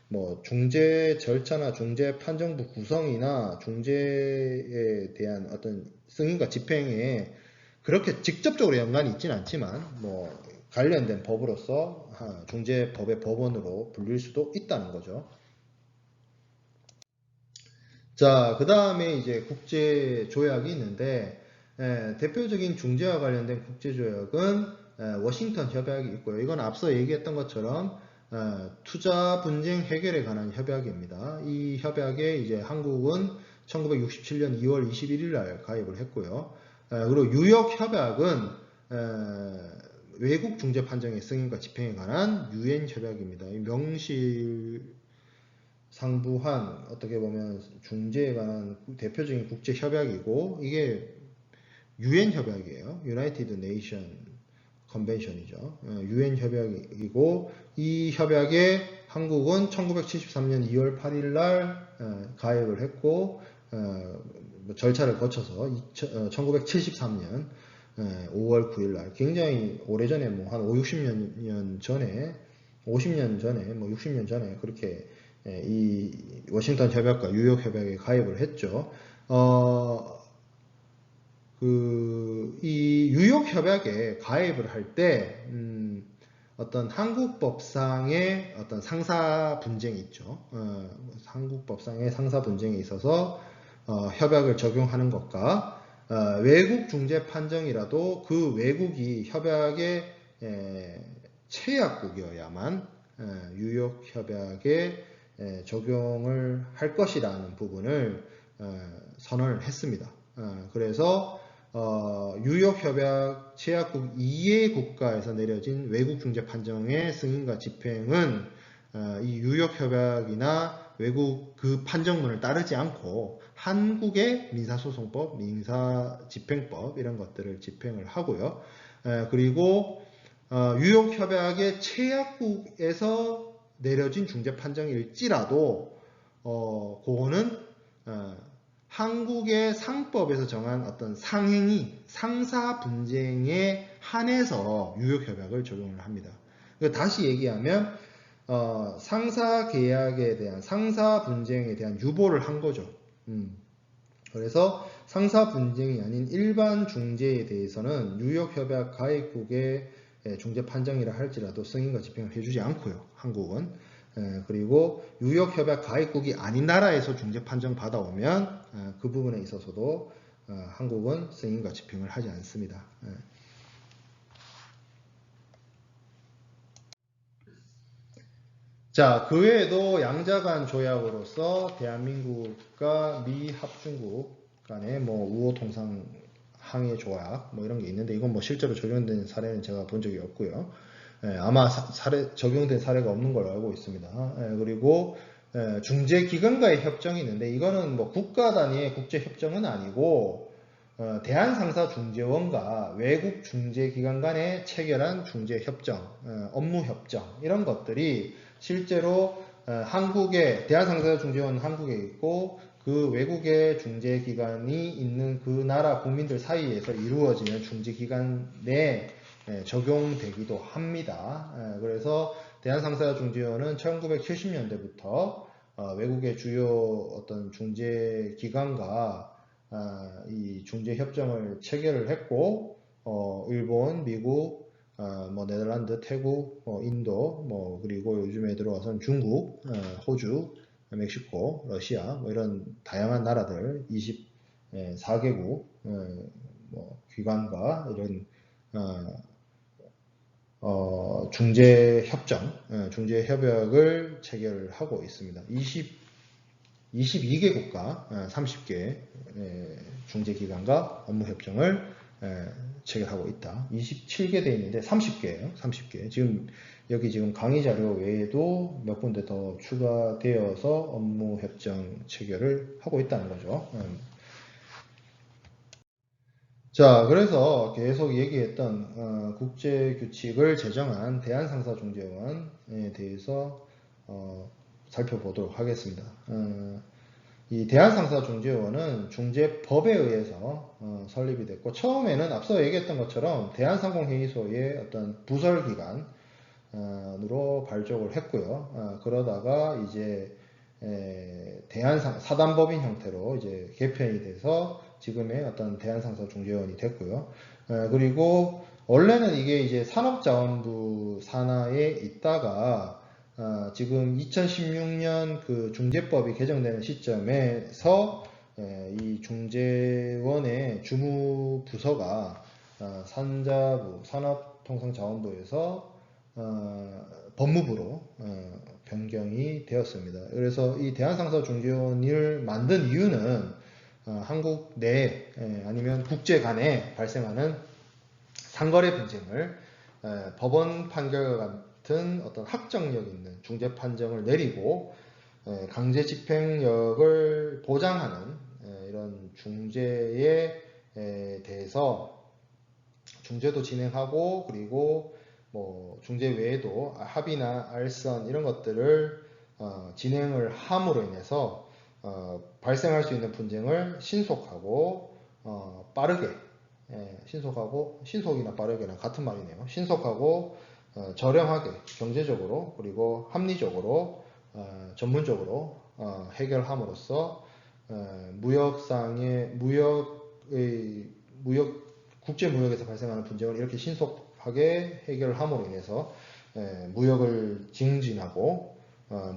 [SPEAKER 1] 뭐 중재 절차나 중재 판정부 구성이나 중재에 대한 어떤 승인과 집행에 그렇게 직접적으로 연관이 있지는 않지만 뭐 관련된 법으로서 중재법의 법원으로 불릴 수도 있다는 거죠. 자, 그 다음에 이제 국제조약이 있는데 대표적인 중재와 관련된 국제조약은 워싱턴 협약이 있고요. 이건 앞서 얘기했던 것처럼 투자 분쟁 해결에 관한 협약입니다. 이 협약에 이제 한국은 1967년 2월 21일 날 가입을 했고요. 그리고 뉴욕 협약은 외국 중재 판정의 승인과 집행에 관한 유엔 협약입니다. 명실상부한 어떻게 보면 중재에 관한 대표적인 국제 협약이고 이게 유엔 협약이에요. 유나이티드 네이션 컨벤션이죠. 유엔 협약이고 이 협약에 한국은 1973년 2월 8일 날 가입을 했고 절차를 거쳐서 1973년 5월 9일 날 굉장히 오래전에 뭐 한 5, 60년 전에 50년 전에 뭐 60년 전에 그렇게 이 워싱턴 협약과 뉴욕 협약에 가입을 했죠. 이 뉴욕 협약에 가입을 할 때 어떤 한국 법상의 어떤 상사 분쟁이 있죠. 한국 법상의 상사 분쟁에 있어서 협약을 적용하는 것과 외국 중재 판정이라도 그 외국이 협약의 채약국이어야만 뉴욕 협약에 적용을 할 것이라는 부분을 선언을 했습니다. 그래서 뉴욕 협약 채약국 이해 국가에서 내려진 외국 중재 판정의 승인과 집행은 이 뉴욕 협약이나 외국 그 판정문을 따르지 않고 한국의 민사소송법, 민사집행법 이런 것들을 집행을 하고요. 그리고 뉴욕 협약의 채약국에서 내려진 중재 판정일지라도 그거는 한국의 상법에서 정한 어떤 상행위, 상사 분쟁에 한해서 뉴욕 협약을 적용을 합니다. 다시 얘기하면 상사 계약에 대한 상사 분쟁에 대한 유보를 한 거죠. 그래서 상사 분쟁이 아닌 일반 중재에 대해서는 뉴욕 협약 가입국의 중재 판정이라 할지라도 승인과 집행을 해주지 않고요. 한국은. 그리고 뉴욕 협약 가입국이 아닌 나라에서 중재 판정 받아오면 그 부분에 있어서도 한국은 승인과 집행을 하지 않습니다. 자, 그 외에도 양자간 조약으로서 대한민국과 미 합중국 간의 뭐 우호 통상 항해 조약 뭐 이런 게 있는데 이건 뭐 실제로 적용된 사례는 제가 본 적이 없고요. 아마 적용된 사례가 없는 걸로 알고 있습니다. 그리고 중재기관과의 협정이 있는데 이거는 뭐 국가 단위의 국제협정은 아니고 대한상사중재원과 외국 중재기관 간에 체결한 중재협정, 업무협정 이런 것들이 실제로 한국에 대한상사중재원 한국에 있고 그 외국의 중재기관이 있는 그 나라 국민들 사이에서 이루어지는 중재기관 내 적용되기도 합니다. 그래서 대한상사중재원은 1970년대부터 외국의 주요 어떤 중재기관과 이 중재협정을 체결을 했고 일본, 미국, 뭐 네덜란드, 태국, 인도, 뭐 그리고 요즘에 들어와선 중국, 호주, 멕시코, 러시아 뭐 이런 다양한 나라들 24개국 뭐 기관과 이런 중재 협약을 체결하고 있습니다. 22개 국가 30개 중재기관과 업무협정을 체결하고 있다. 27개 돼 있는데 30개예요. 30개. 여기 지금 강의 자료 외에도 몇 군데 더 추가되어서 업무협정 체결을 하고 있다는 거죠. 자, 그래서 계속 얘기했던 국제규칙을 제정한 대한상사중재원에 대해서 살펴보도록 하겠습니다. 이 대한상사중재원은 중재법에 의해서 설립이 됐고 처음에는 앞서 얘기했던 것처럼 대한상공회의소의 어떤 부설기관으로 발족을 했고요. 그러다가 이제 사단법인 형태로 이제 개편이 돼서 지금의 어떤 대한상사중재원이 됐고요. 그리고 원래는 이게 이제 산업자원부 산하에 있다가 지금 2016년 그 중재법이 개정되는 시점에서 이 중재원의 주무부서가 산자부, 산업통상자원부에서 법무부로 변경이 되었습니다. 그래서 이 대한상사중재원을 만든 이유는 한국 내 아니면 국제 간에 발생하는 상거래 분쟁을 법원 판결과 같은 어떤 학정력 있는 중재 판정을 내리고 강제 집행력을 보장하는 이런 중재에 대해서 중재도 진행하고 그리고 뭐 중재 외에도 합의나 알선 이런 것들을 진행을 함으로 인해서 발생할 수 있는 분쟁을 신속하고 빠르게 신속하고, 신속이나 빠르게나 같은 말이네요. 신속하고 저렴하게, 경제적으로, 그리고 합리적으로, 전문적으로 해결함으로써 국제 무역에서 발생하는 분쟁을 이렇게 신속하게 해결함으로 인해서 무역을 증진하고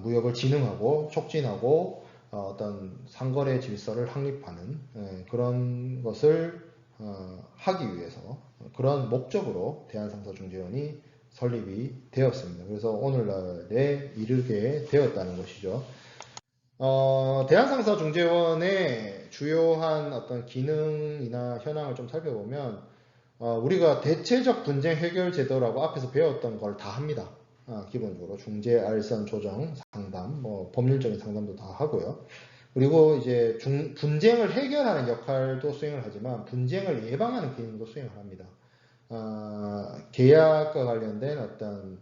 [SPEAKER 1] 무역을 진흥하고 촉진하고 어떤 상거래 질서를 확립하는 그런 것을 하기 위해서 그런 목적으로 대한상사중재원이 설립이 되었습니다. 그래서 오늘날에 이르게 되었다는 것이죠. 대한상사중재원의 주요한 어떤 기능이나 현황을 좀 살펴보면 우리가 대체적 분쟁 해결 제도라고 앞에서 배웠던 걸 다 합니다. 기본적으로 중재, 알선, 조정, 상담, 뭐 법률적인 상담도 다 하고요. 그리고 이제 분쟁을 해결하는 역할도 수행을 하지만 분쟁을 예방하는 기능도 수행을 합니다. 계약과 관련된 어떤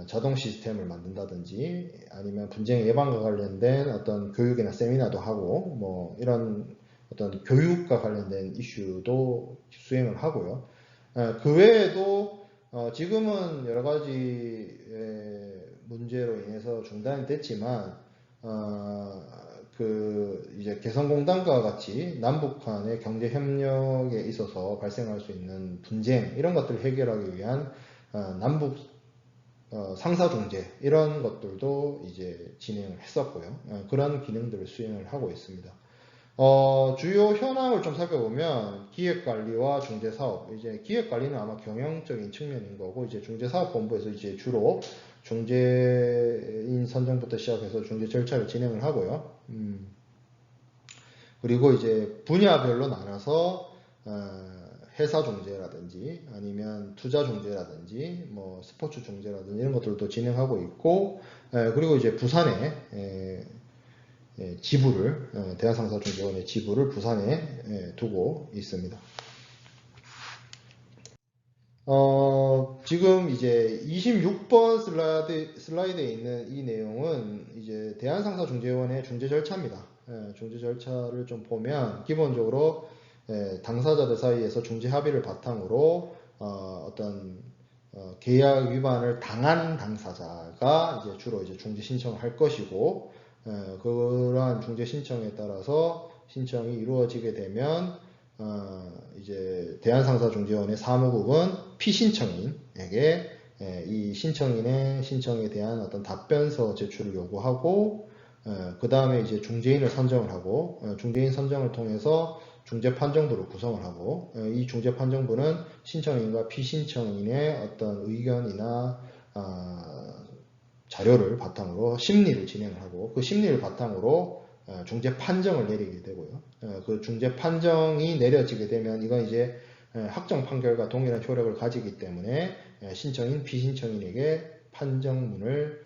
[SPEAKER 1] 자동 시스템을 만든다든지 아니면 분쟁 예방과 관련된 어떤 교육이나 세미나도 하고 뭐 이런 어떤 교육과 관련된 이슈도 수행을 하고요. 그 외에도 지금은 여러 가지 문제로 인해서 중단이 됐지만 그 이제 개성공단과 같이 남북 간의 경제 협력에 있어서 발생할 수 있는 분쟁 이런 것들을 해결하기 위한 남북 상사중재 이런 것들도 이제 진행을 했었고요. 그런 기능들을 수행을 하고 있습니다. 주요 현황을 좀 살펴보면 기획관리와 중재사업, 이제 기획관리는 아마 경영적인 측면인 거고 이제 중재사업본부에서 이제 주로 중재인 선정부터 시작해서 중재 절차를 진행을 하고요. 그리고 이제 분야별로 나눠서 회사 중재라든지 아니면 투자 중재라든지 뭐 스포츠 중재라든지 이런 것들도 진행하고 있고 그리고 이제 부산에 지부를 대한상사중재원의 지부를 부산에 두고 있습니다. 지금 이제 26번 슬라이드에 있는 이 내용은 이제 대한상사중재원의 중재 절차입니다. 중재 절차를 좀 보면 기본적으로 당사자들 사이에서 중재 합의를 바탕으로 어떤 계약 위반을 당한 당사자가 이제 주로 이제 중재 신청을 할 것이고 그러한 중재 신청에 따라서 신청이 이루어지게 되면 이제 대한상사중재원의 사무국은 피신청인에게 이 신청인의 신청에 대한 어떤 답변서 제출을 요구하고 그 다음에 이제 중재인을 선정을 하고 중재인 선정을 통해서 중재판정부를 구성을 하고 이 중재판정부는 신청인과 피신청인의 어떤 의견이나 자료를 바탕으로 심리를 진행을 하고 그 심리를 바탕으로 중재 판정을 내리게 되고요. 그 중재 판정이 내려지게 되면 이건 이제 확정 판결과 동일한 효력을 가지기 때문에 신청인, 피신청인에게 판정문을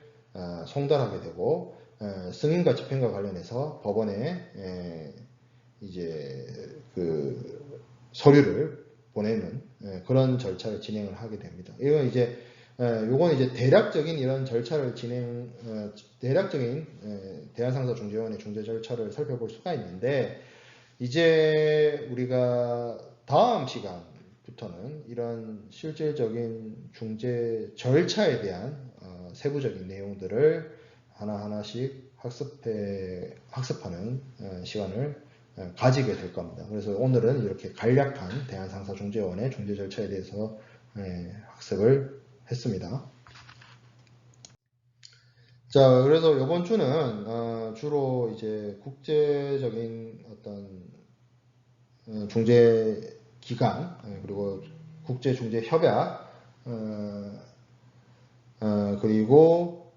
[SPEAKER 1] 송달하게 되고 승인과 집행과 관련해서 법원에 이제 그 서류를 보내는 그런 절차를 진행을 하게 됩니다. 이건 이제 요건 이제 대략적인 이런 절차를 대략적인 대한상사중재원의 중재 절차를 살펴볼 수가 있는데 이제 우리가 다음 시간부터는 이런 실질적인 중재 절차에 대한 세부적인 내용들을 하나하나씩 학습하는 시간을 가지게 될 겁니다. 그래서 오늘은 이렇게 간략한 대한상사중재원의 중재 절차에 대해서 학습을 했습니다. 자, 그래서 이번 주는 주로 이제 국제적인 어떤 중재 기관 그리고 국제 중재 협약 그리고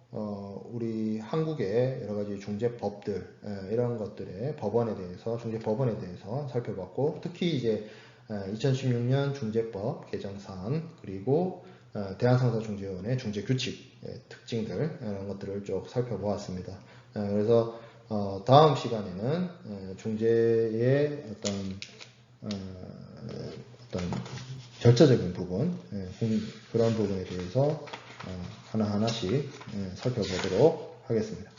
[SPEAKER 1] 우리 한국의 여러 가지 중재법들 이런 것들의 법원에 대해서 중재법원에 대해서 살펴봤고 특히 이제 2016년 중재법 개정사안 그리고 대한상사중재원의 중재규칙 특징들 이런 것들을 쭉 살펴보았습니다. 그래서 다음 시간에는 중재의 어떤 절차적인 부분 그런 부분에 대해서 하나하나씩 살펴보도록 하겠습니다.